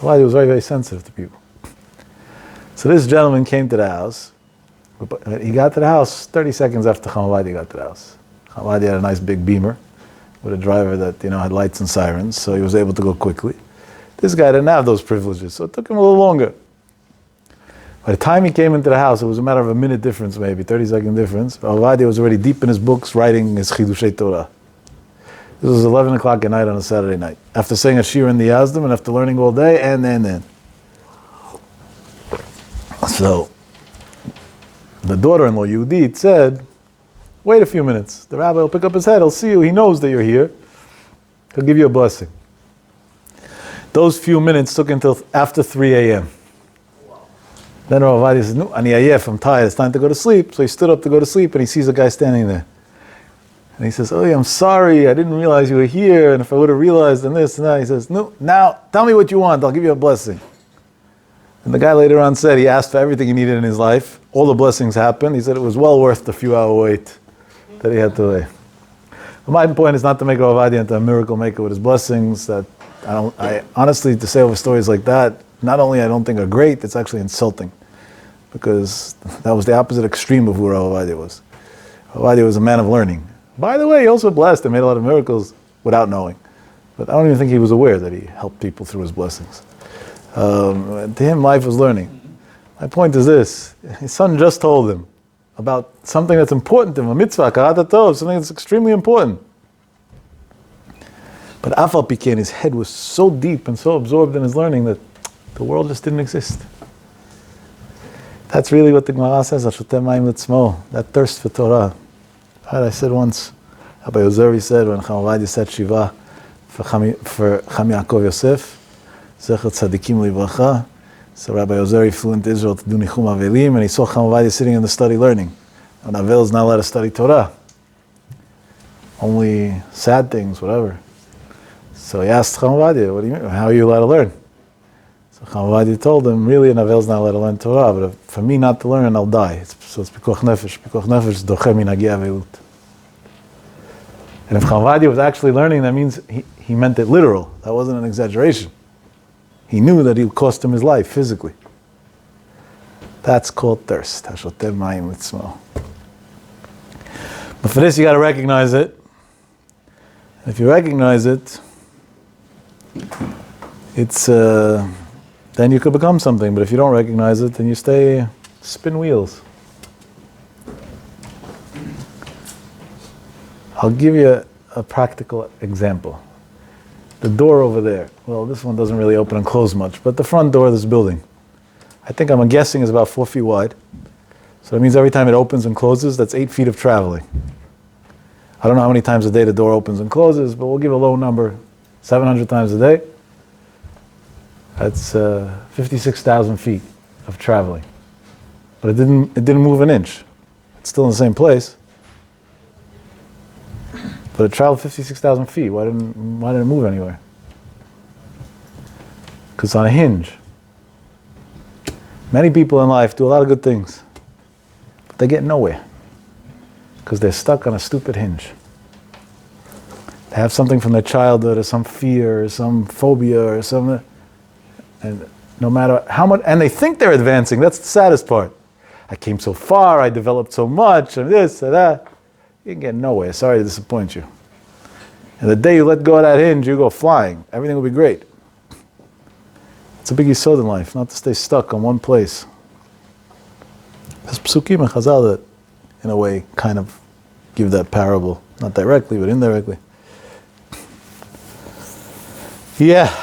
S1: Well, he was very, very sensitive to people. So this gentleman came to the house. He got to the house 30 seconds after Chacham Ovadia got to the house. Chacham Ovadia had a nice big Beamer with a driver that had lights and sirens, so he was able to go quickly. This guy didn't have those privileges, so it took him a little longer. By the time he came into the house, it was a matter of a minute difference, maybe 30-second difference. Rav Ovadia was already deep in his books, writing his Chidushei Torah. This was 11 o'clock at night on a Saturday night, after saying a shiur in the Yazdim and after learning all day, and. So the daughter-in-law, Yehudit, said, wait a few minutes. The rabbi will pick up his head, he'll see you, he knows that you're here. He'll give you a blessing. Those few minutes took until after 3 a.m. Then Rav Ovadia says, no, ani ayef, I'm tired, it's time to go to sleep. So he stood up to go to sleep and he sees a guy standing there. And he says, oh, I'm sorry, I didn't realize you were here, and if I would have realized and this and that, he says, no, now tell me what you want, I'll give you a blessing. And the guy later on said he asked for everything he needed in his life. All the blessings happened. He said it was well worth the few hour wait that he had to wait. But my point is not to make Rav Ovadia into a miracle maker with his blessings. That I honestly, to say over stories like that, not only I don't think are great, it's actually insulting. Because that was the opposite extreme of who Rav Ovadia was. Rav Ovadia was a man of learning. By the way, he also blessed and made a lot of miracles without knowing. But I don't even think he was aware that he helped people through his blessings. To him, life was learning. My point is this: his son just told him about something that's important to him, a mitzvah, karat tov, something that's extremely important. But Afal Piken, his head was so deep and so absorbed in his learning that the world just didn't exist. That's really what the Gemara says, that thirst for Torah. I said once, Rabbi Yozeri said, when Chacham Ovadia said Shiva for Chaim Yaakov Yosef, Zecher Tzadikim Livracha. So Rabbi Yozeri flew into Israel to do Nichum Avelim, and he saw Chacham Ovadia sitting in the study learning. And Avel is not allowed to study Torah. only sad things, whatever. So he asked Chacham Ovadia, what do you mean? How are you allowed to learn? So Chacham Ovadia told him, really, an Avel's not allowed to learn Torah, but for me not to learn, I'll die. So it's Pikuach Nefesh. Pikuach Nefesh is Doche min Hagia Avelut. And if Chacham Ovadia was actually learning, that means he meant it literal. That wasn't an exaggeration. He knew that it would cost him his life physically. That's called thirst. Hashotem mayim litzmo. But for this, you got to recognize it. And if you recognize it, it's then you could become something. But if you don't recognize it, then you spin wheels. I'll give you a practical example. The door over there. Well, this one doesn't really open and close much, but the front door of this building, I'm guessing is about 4 feet wide. So that means every time it opens and closes, that's 8 feet of traveling. I don't know how many times a day the door opens and closes, but we'll give a low number, 700 times a day. That's 56,000 feet of traveling. But it didn't move an inch. It's still in the same place. But it traveled 56,000 feet. Why didn't it move anywhere? Because it's on a hinge. Many people in life do a lot of good things, but they get nowhere because they're stuck on a stupid hinge. They have something from their childhood, or some fear, or some phobia, or something, and no matter how much, and they think they're advancing. That's the saddest part. I came so far, I developed so much, and this and that. You can get nowhere. Sorry to disappoint you. And the day you let go of that hinge, you go flying. Everything will be great. It's a big yesod in life, not to stay stuck on one place. There's psukim and Chazal that, in a way, kind of give that parable. Not directly, but indirectly. Yeah.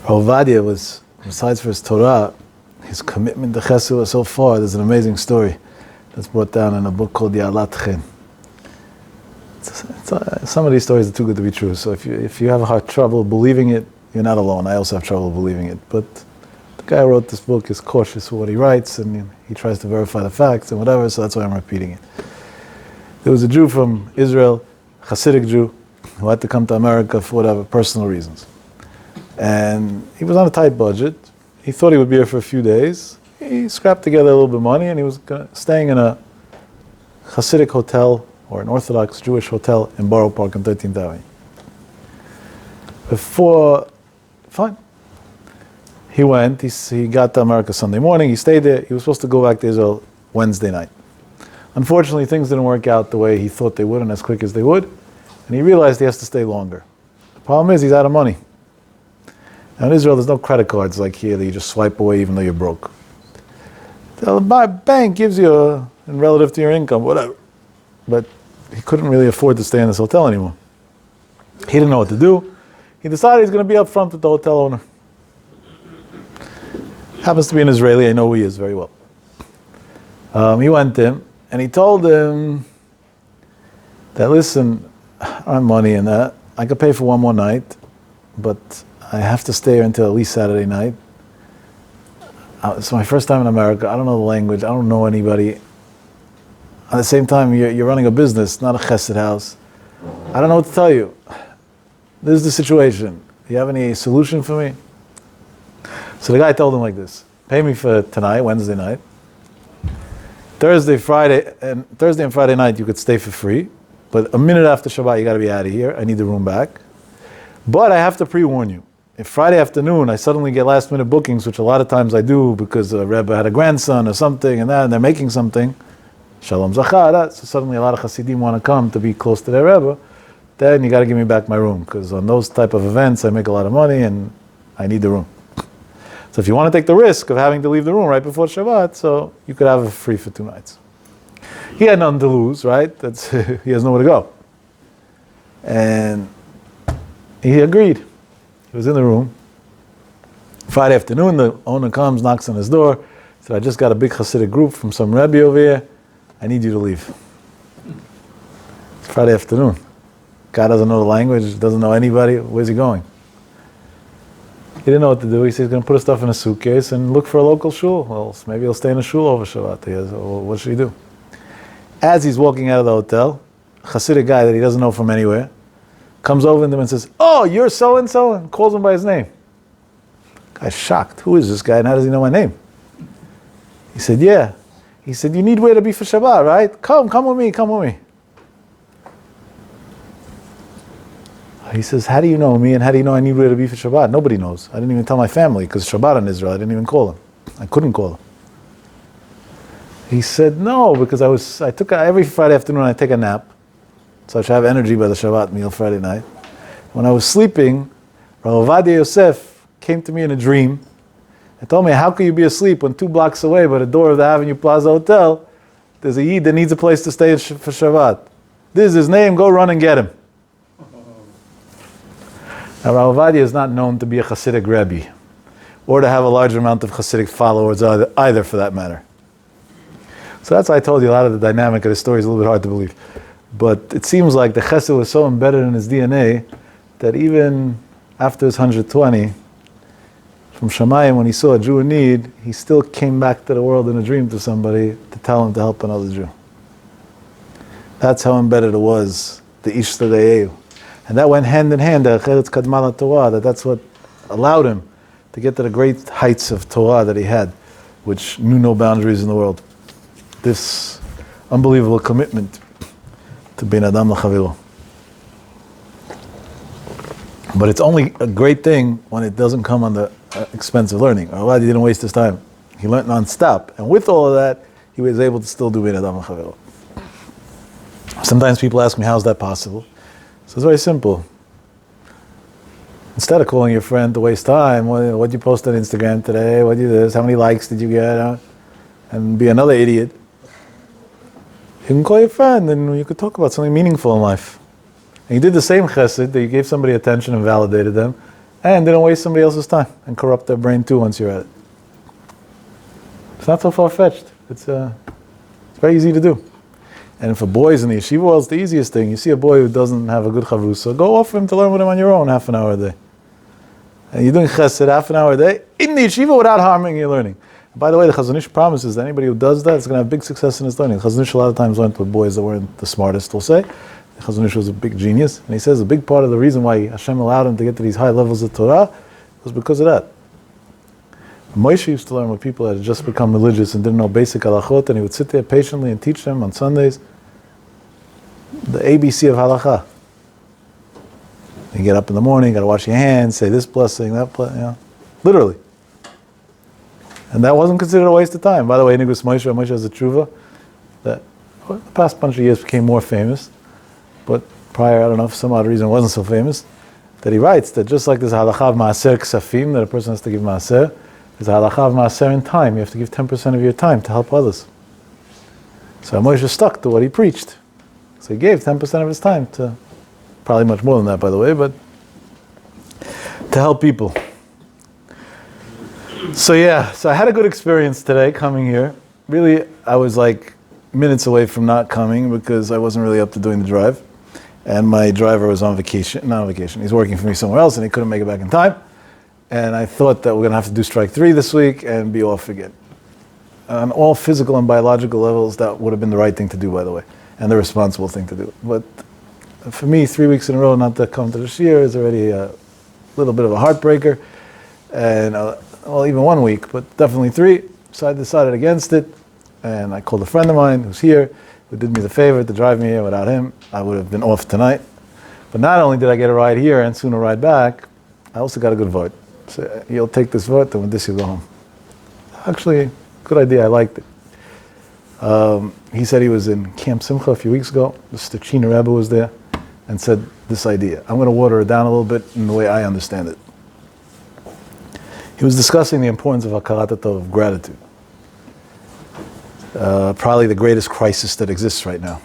S1: Ovadia was, besides for his Torah, his commitment to Chesed was so far. There's an amazing story that's brought down in a book called Yagen. Some of these stories are too good to be true. So if you have hard trouble believing it, you're not alone. I also have trouble believing it. But the guy who wrote this book is cautious with what he writes, and he tries to verify the facts and whatever. So that's why I'm repeating it. There was a Jew from Israel, Hasidic Jew, who had to come to America for whatever personal reasons. And he was on a tight budget. He thought he would be here for a few days. He scrapped together a little bit of money, and he was staying in a Hasidic hotel, or an Orthodox Jewish hotel in Borough Park on 13th Avenue. Fine. He went, he got to America Sunday morning, he stayed there. He was supposed to go back to Israel Wednesday night. Unfortunately, things didn't work out the way he thought they would and as quick as they would, and he realized he has to stay longer. The problem is he's out of money. Now in Israel, there's no credit cards like here that you just swipe away even though you're broke. The bank gives you in relative to your income, whatever. But he couldn't really afford to stay in this hotel anymore. He didn't know what to do. He decided he's going to be up front with the hotel owner. Happens to be an Israeli, I know who he is very well. He went to him, and he told him that, listen, I don't have money and that. I could pay for one more night, but I have to stay here until at least Saturday night. It's my first time in America. I don't know the language. I don't know anybody. At the same time, you're running a business, not a chesed house. I don't know what to tell you. This is the situation. Do you have any solution for me? So the guy told him like this: pay me for tonight, Wednesday night. Thursday and Friday night you could stay for free, but a minute after Shabbat you got to be out of here. I need the room back. But I have to pre-warn you. If Friday afternoon I suddenly get last minute bookings, which a lot of times I do because a Rebbe had a grandson or something and they're making something, Shalom Zachar, so suddenly a lot of Hasidim want to come to be close to their Rebbe, then you got to give me back my room, because on those type of events I make a lot of money and I need the room. So if you want to take the risk of having to leave the room right before Shabbat, so you could have it free for 2 nights. He had nothing to lose, right? He has nowhere to go. And he agreed. He was in the room. Friday afternoon, the owner comes, knocks on his door, said, I just got a big Hasidic group from some Rebbe over here. I need you to leave. It's Friday afternoon. Guy doesn't know the language, doesn't know anybody. Where's he going? He didn't know what to do. He said he's going to put his stuff in a suitcase and look for a local shul. Well, maybe he'll stay in a shul over Shabbat. He said, well, what should he do? As he's walking out of the hotel, a Hasidic guy that he doesn't know from anywhere comes over to him and says, oh, you're so-and-so, and calls him by his name. Guy's shocked. Who is this guy and how does he know my name? He said, yeah. He said, you need where to be for Shabbat, right? Come with me. He says, how do you know me and how do you know I need where to be for Shabbat? Nobody knows. I didn't even tell my family because Shabbat in Israel, I didn't even call him. I couldn't call him. He said, no, because every Friday afternoon I take a nap, so I should have energy by the Shabbat meal Friday night. When I was sleeping, Rav Ovadia Yosef came to me in a dream and told me, how could you be asleep when 2 blocks away by the door of the Avenue Plaza Hotel, there's a Yid that needs a place to stay for Shabbat. This is his name, go run and get him. Now, Rav Ovadia is not known to be a Hasidic Rebbe, or to have a large amount of Hasidic followers either for that matter. So that's why I told you a lot of the dynamic of the story is a little bit hard to believe. But it seems like the Chesed was so embedded in his DNA that even after his 120, from Shamayim, when he saw a Jew in need, he still came back to the world in a dream to somebody to tell him to help another Jew. That's how embedded it was, the Ishta De'ehu. And that went hand in hand, that's what allowed him to get to the great heights of Torah that he had, which knew no boundaries in the world. This unbelievable commitment to bein Adam l'chaviro. But it's only a great thing when it doesn't come on the expense of learning. Allah didn't waste his time. He learned non-stop. And with all of that, he was able to still do bein Adam l'chaviro. Sometimes people ask me, how is that possible? So it's very simple. Instead of calling your friend to waste time, what did you post on Instagram today? What did you do this? How many likes did you get? And be another idiot. You can call your friend and you could talk about something meaningful in life. And you did the same chesed, that you gave somebody attention and validated them, and didn't waste somebody else's time and corrupt their brain too once you're at it. It's not so far-fetched. It's very easy to do. And for boys in the yeshiva world, it's the easiest thing. You see a boy who doesn't have a good chavrusa, go offer him to learn with him on your own half an hour a day. And you're doing chesed half an hour a day in the yeshiva without harming your learning. And by the way, the Chazon Ish promises that anybody who does that is going to have big success in his learning. The Chazon Ish a lot of times learned with boys that weren't the smartest, we'll say. The Chazon Ish was a big genius. And he says a big part of the reason why Hashem allowed him to get to these high levels of Torah was because of that. Moshe used to learn with people that had just become religious and didn't know basic halachot, and he would sit there patiently and teach them on Sundays the ABC of halakha. You get up in the morning, you got to wash your hands, say this blessing, that blessing, literally. And that wasn't considered a waste of time. By the way, Nigus Moshe has a tshuva that the past bunch of years became more famous, but prior, I don't know, for some odd reason, it wasn't so famous, that he writes that just like there's a halakha of maaser ksafim, that a person has to give maaser, there's a halakha of maaser in time. You have to give 10% of your time to help others. So Moshe stuck to what he preached. So he gave 10% of his time to, probably much more than that, by the way, but to help people. So I had a good experience today coming here. Really, I was like minutes away from not coming because I wasn't really up to doing the drive. And my driver was on vacation, not on vacation, he's working for me somewhere else and he couldn't make it back in time. And I thought that we're going to have to do strike 3 this week and be off again. On all physical and biological levels, that would have been the right thing to do, by the way, and the responsible thing to do. But for me, 3 weeks in a row not to come to this year is already a little bit of a heartbreaker. And well, even 1 week, but definitely 3. So I decided against it. And I called a friend of mine who's here, who did me the favor to drive me here. Without him, I would have been off tonight. But not only did I get a ride here and soon a ride back, I also got a good vote. So you'll take this vote, and with this you'll go home. Actually, good idea, I liked it. He said he was in Camp Simcha a few weeks ago. The Stachina Rebbe was there and said this idea. I'm going to water it down a little bit in the way I understand it. He was discussing the importance of hakarat hatov, of gratitude. Probably the greatest crisis that exists right now.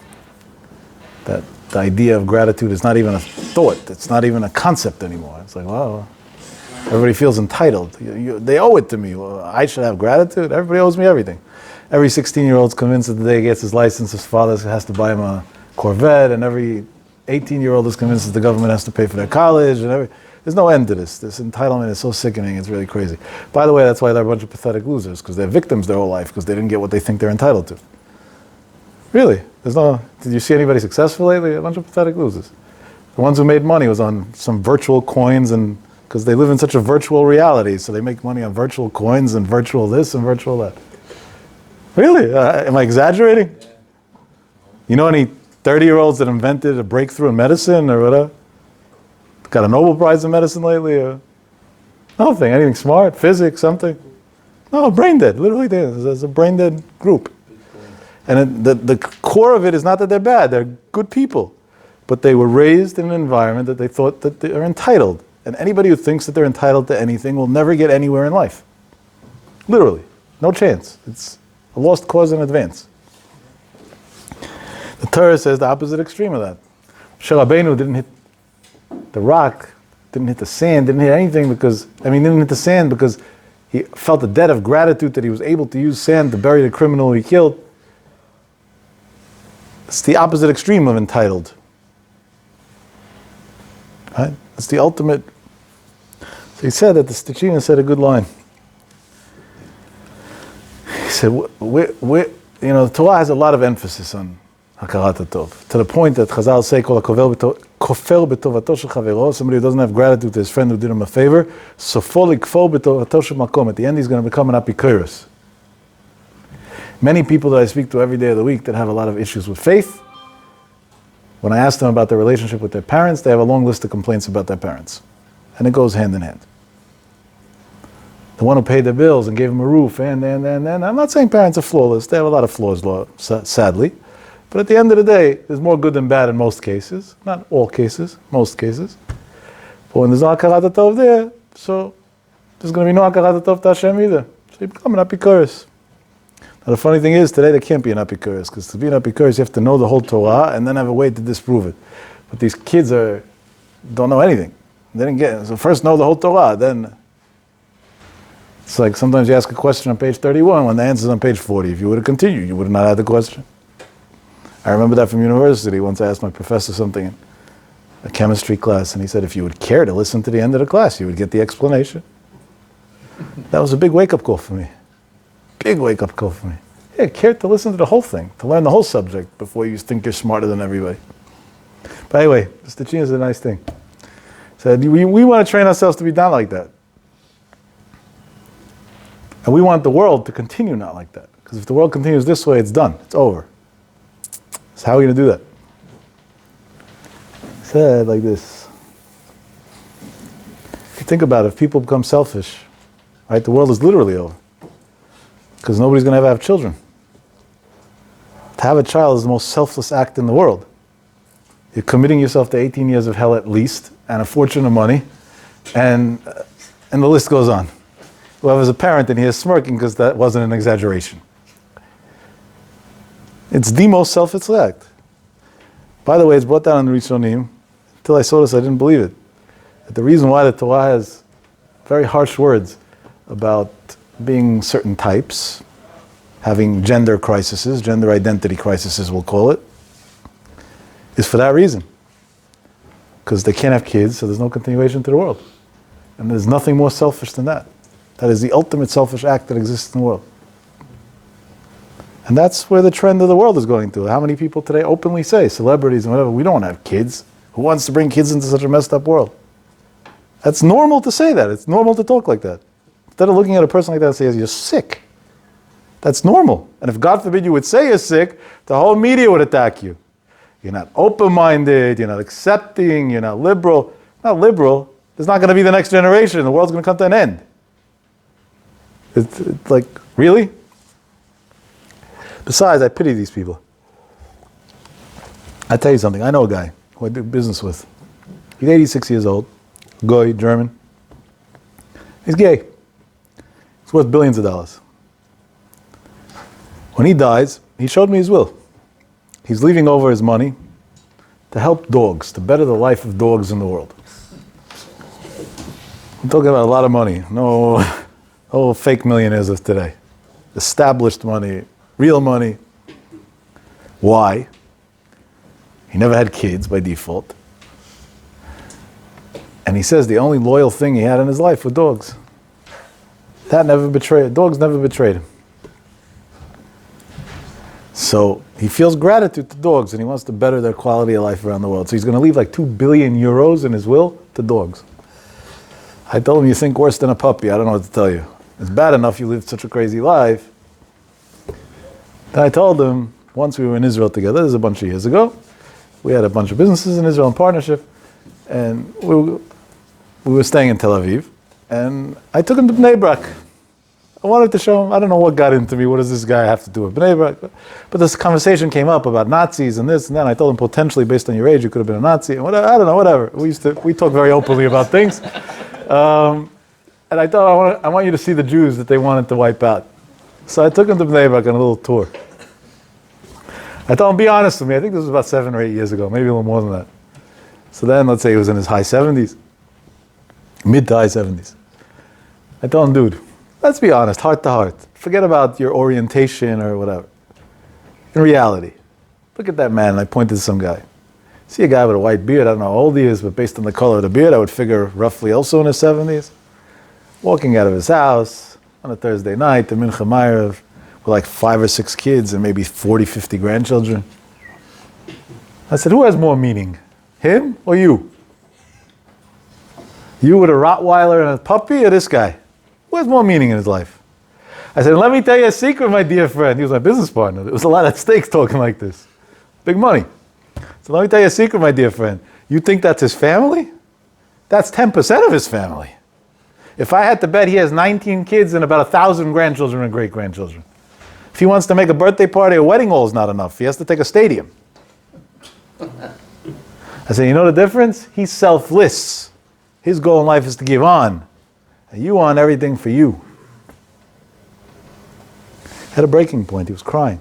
S1: That the idea of gratitude is not even a thought. It's not even a concept anymore. It's like, wow. Everybody feels entitled. They owe it to me. Well, I should have gratitude. Everybody owes me everything. Every 16-year-old's convinced that the day he gets his license, his father has to buy him a Corvette, and every 18-year-old is convinced that the government has to pay for their college, and there's no end to this. This entitlement is so sickening, it's really crazy. By the way, that's why they're a bunch of pathetic losers, because they're victims their whole life, because they didn't get what they think they're entitled to. Really. Did you see anybody successful lately? A bunch of pathetic losers. The ones who made money was on some virtual coins, and because they live in such a virtual reality, so they make money on virtual coins and virtual this and virtual that. Really? Am I exaggerating? You know any 30-year-olds that invented a breakthrough in medicine or whatever? Got a Nobel Prize in medicine lately? Or nothing. Anything smart? Physics? Something? No, brain dead. Literally, there's a brain dead group. And the core of it is not that they're bad. They're good people. But they were raised in an environment that they thought that they are entitled. And anybody who thinks that they're entitled to anything will never get anywhere in life. Literally. No chance. It's a lost cause in advance. The Torah says the opposite extreme of that. Moshe Rabbeinu didn't hit the rock, didn't hit the sand, didn't hit anything didn't hit the sand because he felt a debt of gratitude that he was able to use sand to bury the criminal he killed. It's the opposite extreme of entitled. Right? It's the ultimate. So he said that the Stachina said a good line. He said, the Torah has a lot of emphasis on Hakarat HaTov, to the point that Chazal say, Kofer b'tovato shel chavero, somebody who doesn't have gratitude to his friend who did him a favor, sofo likfor b'tovato shel makom, at the end he's going to become an apikoros. Many people that I speak to every day of the week that have a lot of issues with faith, when I ask them about their relationship with their parents, they have a long list of complaints about their parents. And it goes hand in hand. The one who paid their bills and gave them a roof, and. I'm not saying parents are flawless. They have a lot of flaws, sadly. But at the end of the day, there's more good than bad in most cases. Not all cases, most cases. But when there's no Hakarat HaTov there, so there's going to be no Hakarat HaTov to Hashem either. So you become an apikoros. Now the funny thing is, today there can't be an apikoros, because to be an apikoros you have to know the whole Torah and then have a way to disprove it. But these kids don't know anything. They didn't get it. So first know the whole Torah, then it's like sometimes you ask a question on page 31 when the answer's on page 40. If you would have continued, you would have not had the question. I remember that from university. Once I asked my professor something in a chemistry class, and he said, if you would care to listen to the end of the class, you would get the explanation. That was a big wake-up call for me. Big wake-up call for me. Yeah, care to listen to the whole thing, to learn the whole subject before you think you're smarter than everybody. But anyway, Mr. Chin is a nice thing. So we want to train ourselves to be not like that. And we want the world to continue not like that. Because if the world continues this way, it's done. It's over. So how are we going to do that? He said like this. If you think about it, if people become selfish, right, the world is literally over. Because nobody's going to ever have children. To have a child is the most selfless act in the world. You're committing yourself to 18 years of hell at least, and a fortune of money, and the list goes on. Whoever's a parent and he is smirking because that wasn't an exaggeration. It's the most selfless act. By the way, it's brought down in the Rishonim. Until I saw this, I didn't believe it. That the reason why the Torah has very harsh words about being certain types, having gender crises, gender identity crises we'll call it, is for that reason. Because they can't have kids, so there's no continuation to the world. And there's nothing more selfish than that. That is the ultimate selfish act that exists in the world. And that's where the trend of the world is going to. How many people today openly say, celebrities and whatever, we don't have kids. Who wants to bring kids into such a messed up world? That's normal to say that. It's normal to talk like that. Instead of looking at a person like that and saying, you're sick. That's normal. And if God forbid you would say you're sick, the whole media would attack you. You're not open-minded, you're not accepting, you're not liberal. Not liberal. There's not going to be the next generation. The world's going to come to an end. It's like, really? Besides, I pity these people. I tell you something. I know a guy who I do business with. He's 86 years old. Goy, German. He's gay. He's worth billions of dollars. When he dies, he showed me his will. He's leaving over his money to help dogs, to better the life of dogs in the world. I'm talking about a lot of money. No fake millionaires of today. Established money, real money. Why? He never had kids by default. And he says the only loyal thing he had in his life were dogs. Dogs never betrayed him. So he feels gratitude to dogs and he wants to better their quality of life around the world. So he's going to leave like 2 billion euros in his will to dogs. I told him, you think worse than a puppy. I don't know what to tell you. It's bad enough you lived such a crazy life. Then I told him, once we were in Israel together, this is a bunch of years ago, we had a bunch of businesses in Israel in partnership, and we were staying in Tel Aviv, and I took him to Bnei Brak. I wanted to show him, I don't know what got into me, what does this guy have to do with Bnei Brak? But this conversation came up about Nazis and this and that. I told him, potentially, based on your age, you could have been a Nazi, and whatever, I don't know, whatever. We talk very openly about things. And I thought, I want you to see the Jews that they wanted to wipe out. So I took him to Bnei Brak on a little tour. I told him, be honest with me. I think this was about 7 or 8 years ago, maybe a little more than that. So then, let's say he was in his high 70s, mid to high 70s. I told him, dude, let's be honest, heart to heart. Forget about your orientation or whatever. In reality, look at that man. And I pointed to some guy. See a guy with a white beard. I don't know how old he is, but based on the color of the beard, I would figure roughly also in his 70s. Walking out of his house on a Thursday night, the Mincha Ma'ariv, with like 5 or 6 kids and maybe 40, 50 grandchildren. I said, who has more meaning? Him or you? You with a Rottweiler and a puppy, or this guy? Who has more meaning in his life? I said, let me tell you a secret, my dear friend. He was my business partner. There was a lot at stake talking like this. Big money. So let me tell you a secret, my dear friend. You think that's his family? That's 10% of his family. If I had to bet, he has 19 kids and about 1,000 grandchildren and great-grandchildren. If he wants to make a birthday party, a wedding hall is not enough. He has to take a stadium. I said, you know the difference? He's selfless. His goal in life is to give on. And you want everything for you. Had a breaking point. He was crying.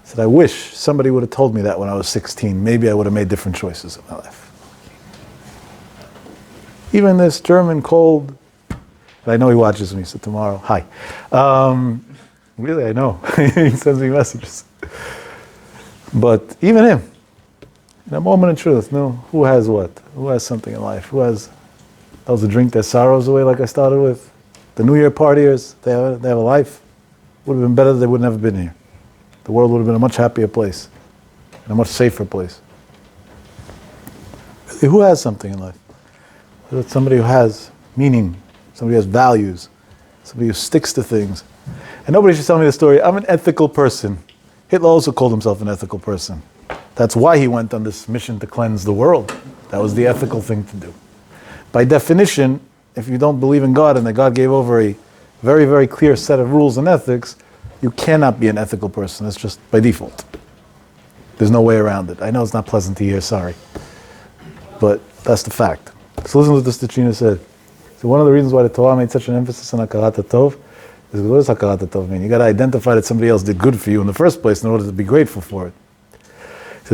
S1: He said, I wish somebody would have told me that when I was 16. Maybe I would have made different choices in my life. Even this German cold, and I know he watches me, so tomorrow, hi. Really, I know. He sends me messages. But even him, in a moment of truth, no, who has what? Who has something in life? Who has those who drink their sorrows away, like I started with? The New Year partiers, they have a life. Would have been better if they would have never been here. The world would have been a much happier place, and a much safer place. Really, who has something in life? It's somebody who has meaning, somebody who has values, somebody who sticks to things. And nobody should tell me the story, I'm an ethical person. Hitler also called himself an ethical person. That's why he went on this mission to cleanse the world. That was the ethical thing to do. By definition, if you don't believe in God and that God gave over a very, very clear set of rules and ethics, you cannot be an ethical person. That's just by default. There's no way around it. I know it's not pleasant to hear, sorry. But that's the fact. So listen to what this Tichina said. So one of the reasons why the Torah made such an emphasis on Hakarat HaTov is, what does Hakarat HaTov mean? You got to identify that somebody else did good for you in the first place in order to be grateful for it.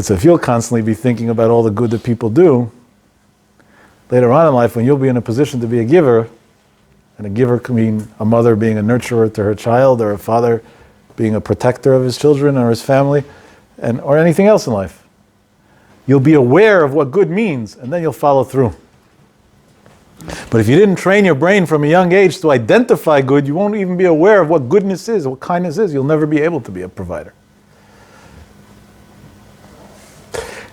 S1: So if you'll constantly be thinking about all the good that people do, later on in life when you'll be in a position to be a giver, and a giver can mean a mother being a nurturer to her child, or a father being a protector of his children or his family, or anything else in life. You'll be aware of what good means, and then you'll follow through. But if you didn't train your brain from a young age to identify good, you won't even be aware of what goodness is, what kindness is. You'll never be able to be a provider.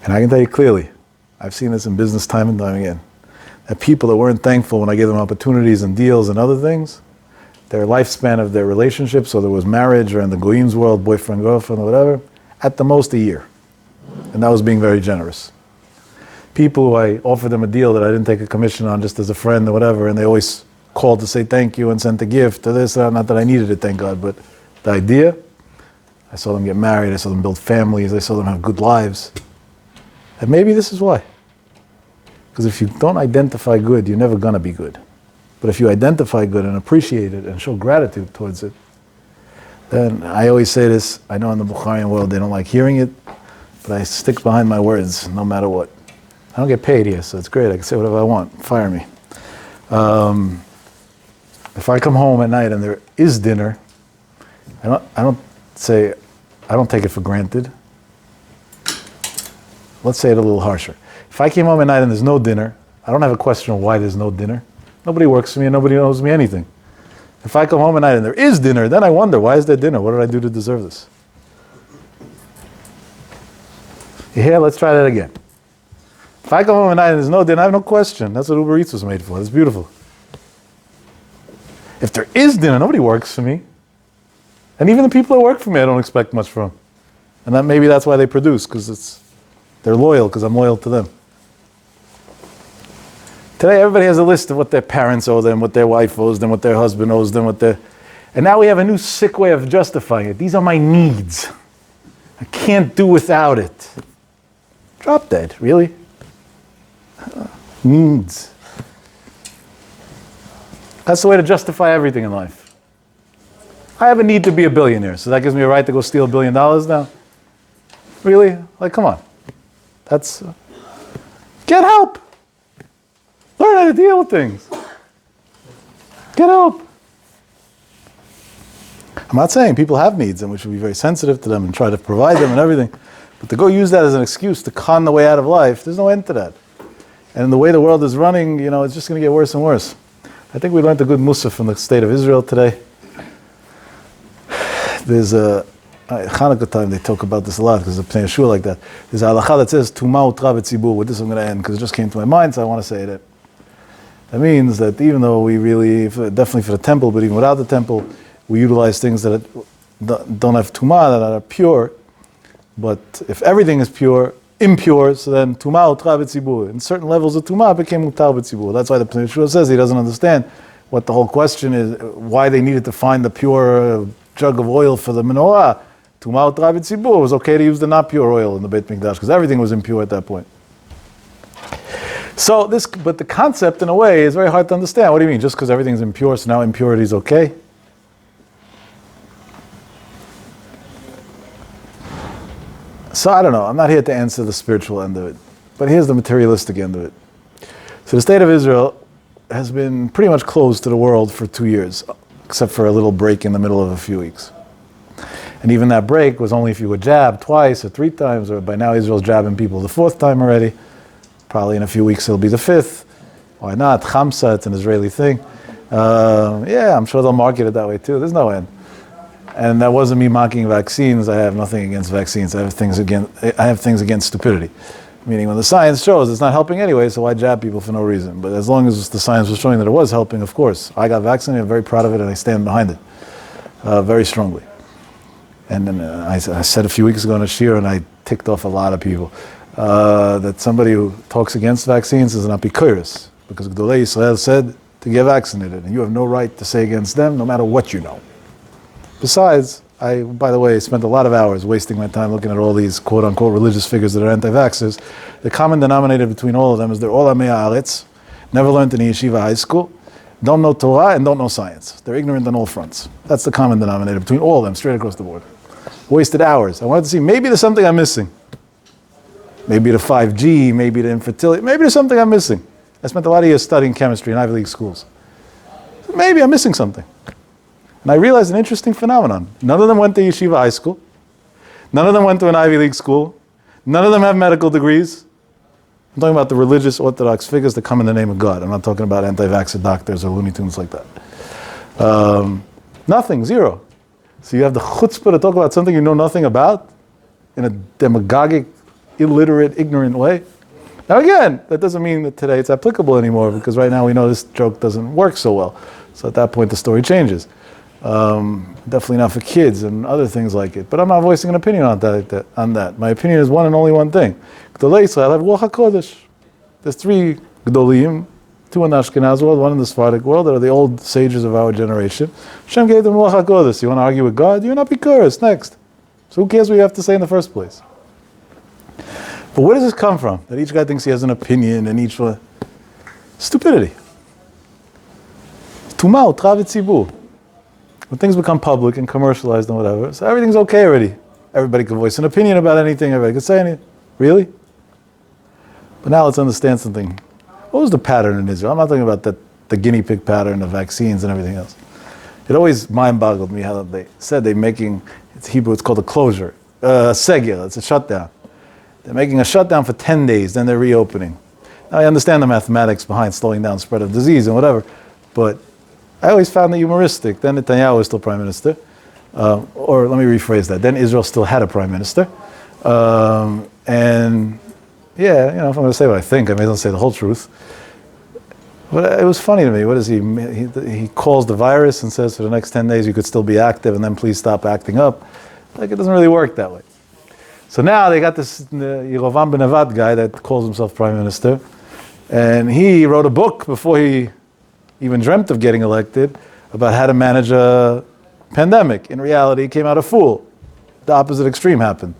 S1: And I can tell you clearly, I've seen this in business time and time again, that people that weren't thankful when I gave them opportunities and deals and other things, their lifespan of their relationships, whether it was marriage or in the Goyim's world, boyfriend, girlfriend, or whatever, at the most a year. And that was being very generous. People who I offered them a deal that I didn't take a commission on just as a friend or whatever, and they always called to say thank you and sent a gift or this, not that I needed it, thank God, but the idea, I saw them get married, I saw them build families, I saw them have good lives. And maybe this is why. Because if you don't identify good, you're never going to be good. But if you identify good and appreciate it and show gratitude towards it, then I always say this, I know in the Bukharian world they don't like hearing it, but I stick behind my words no matter what. I don't get paid here, so it's great. I can say whatever I want. Fire me. If I come home at night and there is dinner, I don't take it for granted. Let's say it a little harsher. If I came home at night and there's no dinner, I don't have a question of why there's no dinner. Nobody works for me and nobody owes me anything. If I come home at night and there is dinner, then I wonder, why is there dinner? What did I do to deserve this? You hear? Let's try that again. If I come home at night and there's no dinner, I have no question. That's what Uber Eats was made for. It's beautiful. If there is dinner, nobody works for me. And even the people that work for me, I don't expect much from. And maybe that's why they produce, because they're loyal, because I'm loyal to them. Today, everybody has a list of what their parents owe them, what their wife owes them, what their husband owes them, and now we have a new sick way of justifying it. These are my needs. I can't do without it. Drop dead, really? Needs. That's the way to justify everything in life. I have a need to be a billionaire, so that gives me a right to go steal $1 billion now? Really? Like, come on. Get help! Learn how to deal with things. Get help. I'm not saying people have needs and we should be very sensitive to them and try to provide them and everything, but to go use that as an excuse to con the way out of life, there's no end to that. And the way the world is running, it's just going to get worse and worse. I think we learned a good mussar from the state of Israel today. There's a Hanukkah time, they talk about this a lot because it's a Pnei Yeshua like that. There's a halacha that says, Tuma utra b'tzibur. With this I'm going to end because it just came to my mind, so I want to say that. That means that even though we really, definitely for the temple, but even without the temple, we utilize things that don't have Tuma, that are pure. But if everything is impure, so then Tuma utra b'tzibur. In certain levels of Tuma, it became utar b'tzibur. That's why the Pnei Yeshua says he doesn't understand what the whole question is, why they needed to find the pure jug of oil for the menorah. Tuma utra b'tzibur. It was okay to use the not pure oil in the Beit Mikdash because everything was impure at that point. But the concept in a way is very hard to understand. What do you mean? Just because everything's impure, so now impurity is okay? So I don't know. I'm not here to answer the spiritual end of it. But here's the materialistic end of it. So the state of Israel has been pretty much closed to the world for 2 years, except for a little break in the middle of a few weeks. And even that break was only if you were jabbed twice or 3 times, or by now Israel's jabbing people the 4th time already. Probably in a few weeks it'll be the 5th. Why not? Chamsa, it's an Israeli thing. I'm sure they'll market it that way too. There's no end. And that wasn't me mocking vaccines. I have nothing against vaccines. I have things against stupidity. Meaning when the science shows it's not helping anyway, so why jab people for no reason? But as long as the science was showing that it was helping, of course. I got vaccinated, I'm very proud of it, and I stand behind it very strongly. And then I said a few weeks ago in a shir, and I ticked off a lot of people, that somebody who talks against vaccines is not bikuris, because Gdolei Yisrael said to get vaccinated, and you have no right to say against them, no matter what you know. Besides, I, by the way, spent a lot of hours wasting my time looking at all these quote-unquote religious figures that are anti-vaxxers. The common denominator between all of them is they're all Amei Haaretz, never learned in a yeshiva high school, don't know Torah, and don't know science. They're ignorant on all fronts. That's the common denominator between all of them, straight across the board. Wasted hours. I wanted to see, maybe there's something I'm missing. Maybe the 5G, maybe the infertility, maybe there's something I'm missing. I spent a lot of years studying chemistry in Ivy League schools. So maybe I'm missing something. And I realized an interesting phenomenon. None of them went to yeshiva high school. None of them went to an Ivy League school. None of them have medical degrees. I'm talking about the religious Orthodox figures that come in the name of God. I'm not talking about anti-vaxxer doctors or Looney Tunes like that. Nothing, zero. So you have the chutzpah to talk about something you know nothing about in a demagogic, illiterate, ignorant way. Now again, that doesn't mean that today it's applicable anymore, because right now we know this joke doesn't work so well. So at that point the story changes. Definitely not for kids and other things like it. But I'm not voicing an opinion on that. My opinion is one and only one thing. Gdolei Yisrael have Ruach HaKodesh. There's 3 Gdolim, 2 in the Ashkenaz world, 1 in the Sephardic world, that are the old sages of our generation. Hashem gave them Ruach HaKodesh. You want to argue with God? You're not bikuris. Next. So who cares what you have to say in the first place? But where does this come from? That each guy thinks he has an opinion and each one... Stupidity. Tuma utra b'tzibur. When things become public and commercialized and whatever, so everything's okay already. Everybody can voice an opinion about anything, everybody can say anything. Really? But now let's understand something. What was the pattern in Israel? I'm not talking about that the guinea pig pattern of vaccines and everything else. It always mind-boggled me how they said they're making, it's Hebrew, it's called a closure, segel, it's a shutdown. They're making a shutdown for 10 days, then they're reopening. Now I understand the mathematics behind slowing down spread of disease and whatever, but I always found it humoristic. Then Netanyahu was still prime minister, or let me rephrase that, then Israel still had a prime minister. And yeah, you know, if I'm going to say what I think, I may as well say the whole truth. But it was funny to me. What is he calls the virus and says for the next 10 days you could still be active and then please stop acting up. Like, it doesn't really work that way. So now they got this Yerovam ben Nevat guy that calls himself prime minister. And he wrote a book before he even dreamt of getting elected about how to manage a pandemic. In reality, he came out a fool. The opposite extreme happened.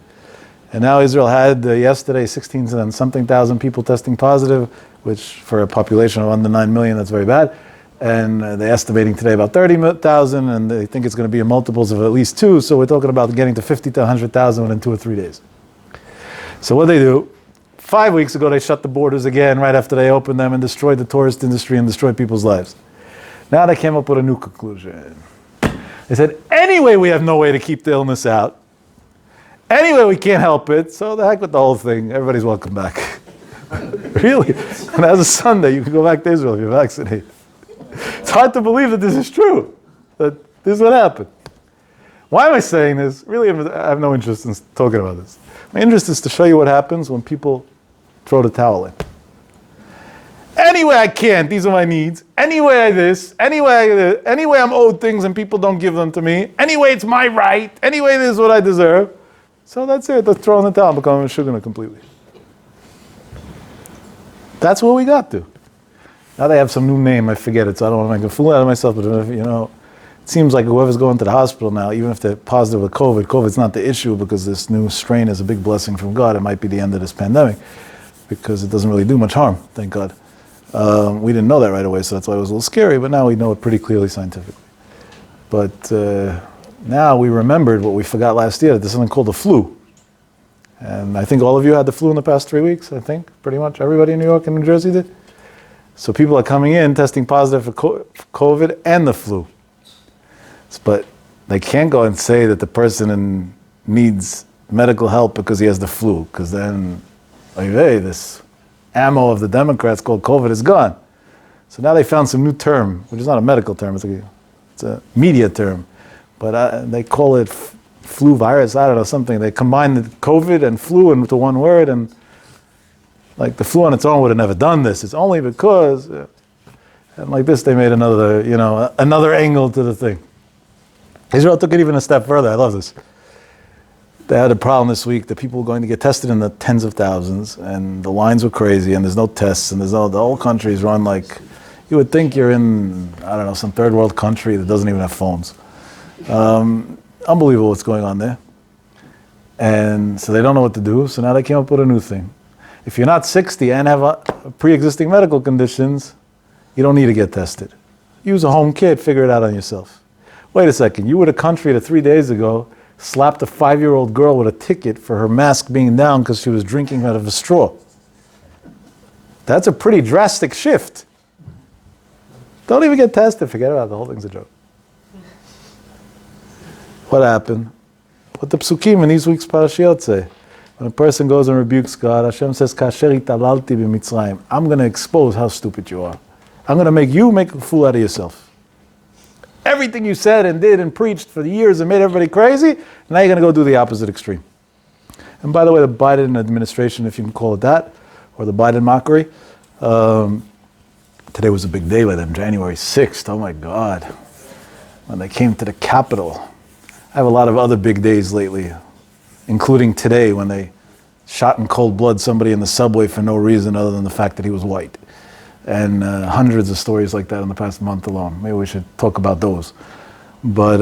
S1: And now Israel had yesterday 16 and something thousand people testing positive, which for a population of under 9 million, that's very bad. And they're estimating today about 30,000, and they think it's going to be in multiples of at least 2. So we're talking about getting to 50 to 100,000 within 2 or 3 days. So what they do, 5 weeks ago, they shut the borders again right after they opened them and destroyed the tourist industry and destroyed people's lives. Now they came up with a new conclusion. They said, anyway, we have no way to keep the illness out. Anyway, we can't help it, so the heck with the whole thing. Everybody's welcome back. Really? And as a Sunday, you can go back to Israel if you're vaccinated. It's hard to believe that this is true, that this is what happened. Why am I saying this? Really, I have no interest in talking about this. My interest is to show you what happens when people throw the towel in. Anyway, I can't. These are my needs. Anyway, I this. Anyway, I'm owed things and people don't give them to me. Anyway, it's my right. Anyway, this is what I deserve. So that's it. Let's throw in the towel and become a shugana completely. That's what we got to. Now they have some new name. I forget it, so I don't want to make a fool out of myself. But you know, it seems like whoever's going to the hospital now, even if they're positive with COVID's not the issue because this new strain is a big blessing from God. It might be the end of this pandemic because it doesn't really do much harm, thank God. We didn't know that right away, so that's why it was a little scary. But now we know it pretty clearly scientifically. But now we remembered what we forgot last year, that there's something called the flu. And I think all of you had the flu in the past 3 weeks, I think. Pretty much everybody in New York and New Jersey did. So people are coming in, testing positive for COVID and the flu. But they can't go and say that the person needs medical help because he has the flu, because then, hey, this ammo of the Democrats called COVID is gone. So now they found some new term, which is not a medical term, it's a media term. But they call it flu virus, I don't know, something. They combine the COVID and flu into one word, and like the flu on its own would have never done this. It's only because, and like this, they made another angle to the thing. Israel took it even a step further. I love this. They had a problem this week that people were going to get tested in the tens of thousands, and the lines were crazy, and there's no tests, and the whole country is run like, you would think you're in, I don't know, some third world country that doesn't even have phones. Unbelievable what's going on there. And so they don't know what to do, so now they came up with a new thing. If you're not 60 and have pre-existing medical conditions, you don't need to get tested. Use a home kit, figure it out on yourself. Wait a second, you were the country that 3 days ago slapped a 5-year-old girl with a ticket for her mask being down because she was drinking out of a straw. That's a pretty drastic shift. Don't even get tested, forget about it, the whole thing's a joke. What happened? What the psukim in these week's parashiyot say? When a person goes and rebukes God, Hashem says, "Kasher italalti b'Mitzrayim." I'm going to expose how stupid you are. I'm going to make you make a fool out of yourself. Everything you said and did and preached for the years and made everybody crazy, now you're going to go do the opposite extreme. And by the way, the Biden administration, if you can call it that, or the Biden mockery, today was a big day by them, January 6th. Oh my God. When they came to the Capitol. I have a lot of other big days lately, including today when they shot in cold blood somebody in the subway for no reason other than the fact that he was white. And hundreds of stories like that in the past month alone. Maybe we should talk about those. But,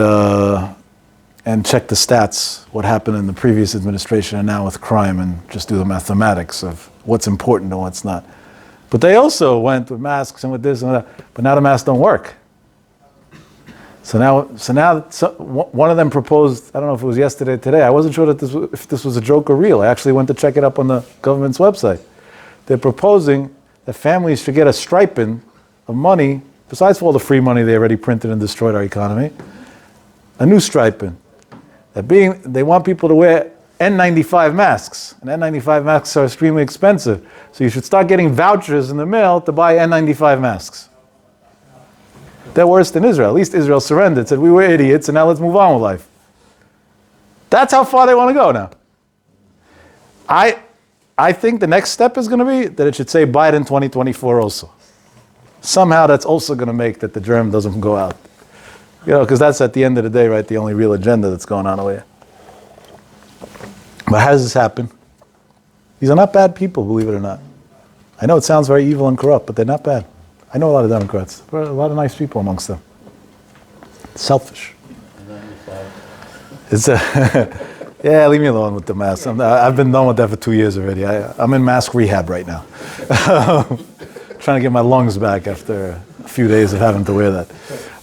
S1: and check the stats, what happened in the previous administration and now with crime, and just do the mathematics of what's important and what's not. But they also went with masks and with this and that, but now the masks don't work. So now one of them proposed, I don't know if it was yesterday or today, I wasn't sure that if this was a joke or real. I actually went to check it up on the government's website. They're proposing that families should get a stipend of money besides for all the free money they already printed and destroyed our economy, a new striping. They want people to wear N95 masks. And N95 masks are extremely expensive. So you should start getting vouchers in the mail to buy N95 masks. They're worse than Israel. At least Israel surrendered, said we were idiots, and now let's move on with life. That's how far they want to go now. I think the next step is going to be that it should say Biden 2024 also. Somehow that's also going to make that the germ doesn't go out. Because that's at the end of the day, right, the only real agenda that's going on over here. But how does this happen? These are not bad people, believe it or not. I know it sounds very evil and corrupt, but they're not bad. I know a lot of Democrats. There are a lot of nice people amongst them. Selfish. It's yeah, leave me alone with the mask. I've been done with that for 2 years already. I'm in mask rehab right now. Trying to get my lungs back after a few days of having to wear that.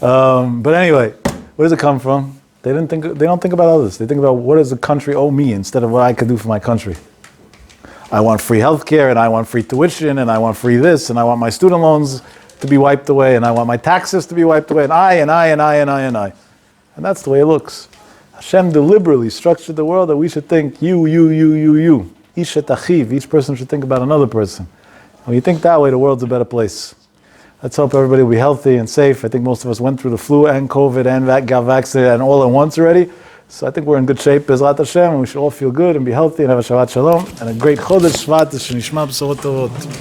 S1: But anyway, where does it come from? They don't think about others. They think about what does the country owe me instead of what I could do for my country. I want free healthcare, and I want free tuition, and I want free this, and I want my student loans to be wiped away, and I want my taxes to be wiped away, and I. And that's the way it looks. Hashem deliberately structured the world that we should think you. Ish et achiv. Each person should think about another person. When you think that way, the world's a better place. Let's hope everybody will be healthy and safe. I think most of us went through the flu and COVID and got vaccinated and all at once already. So I think we're in good shape, Bezrat Hashem, and we should all feel good and be healthy and have a Shabbat Shalom and a great Chodesh Shvat, Shenishma B'sorot Tovot.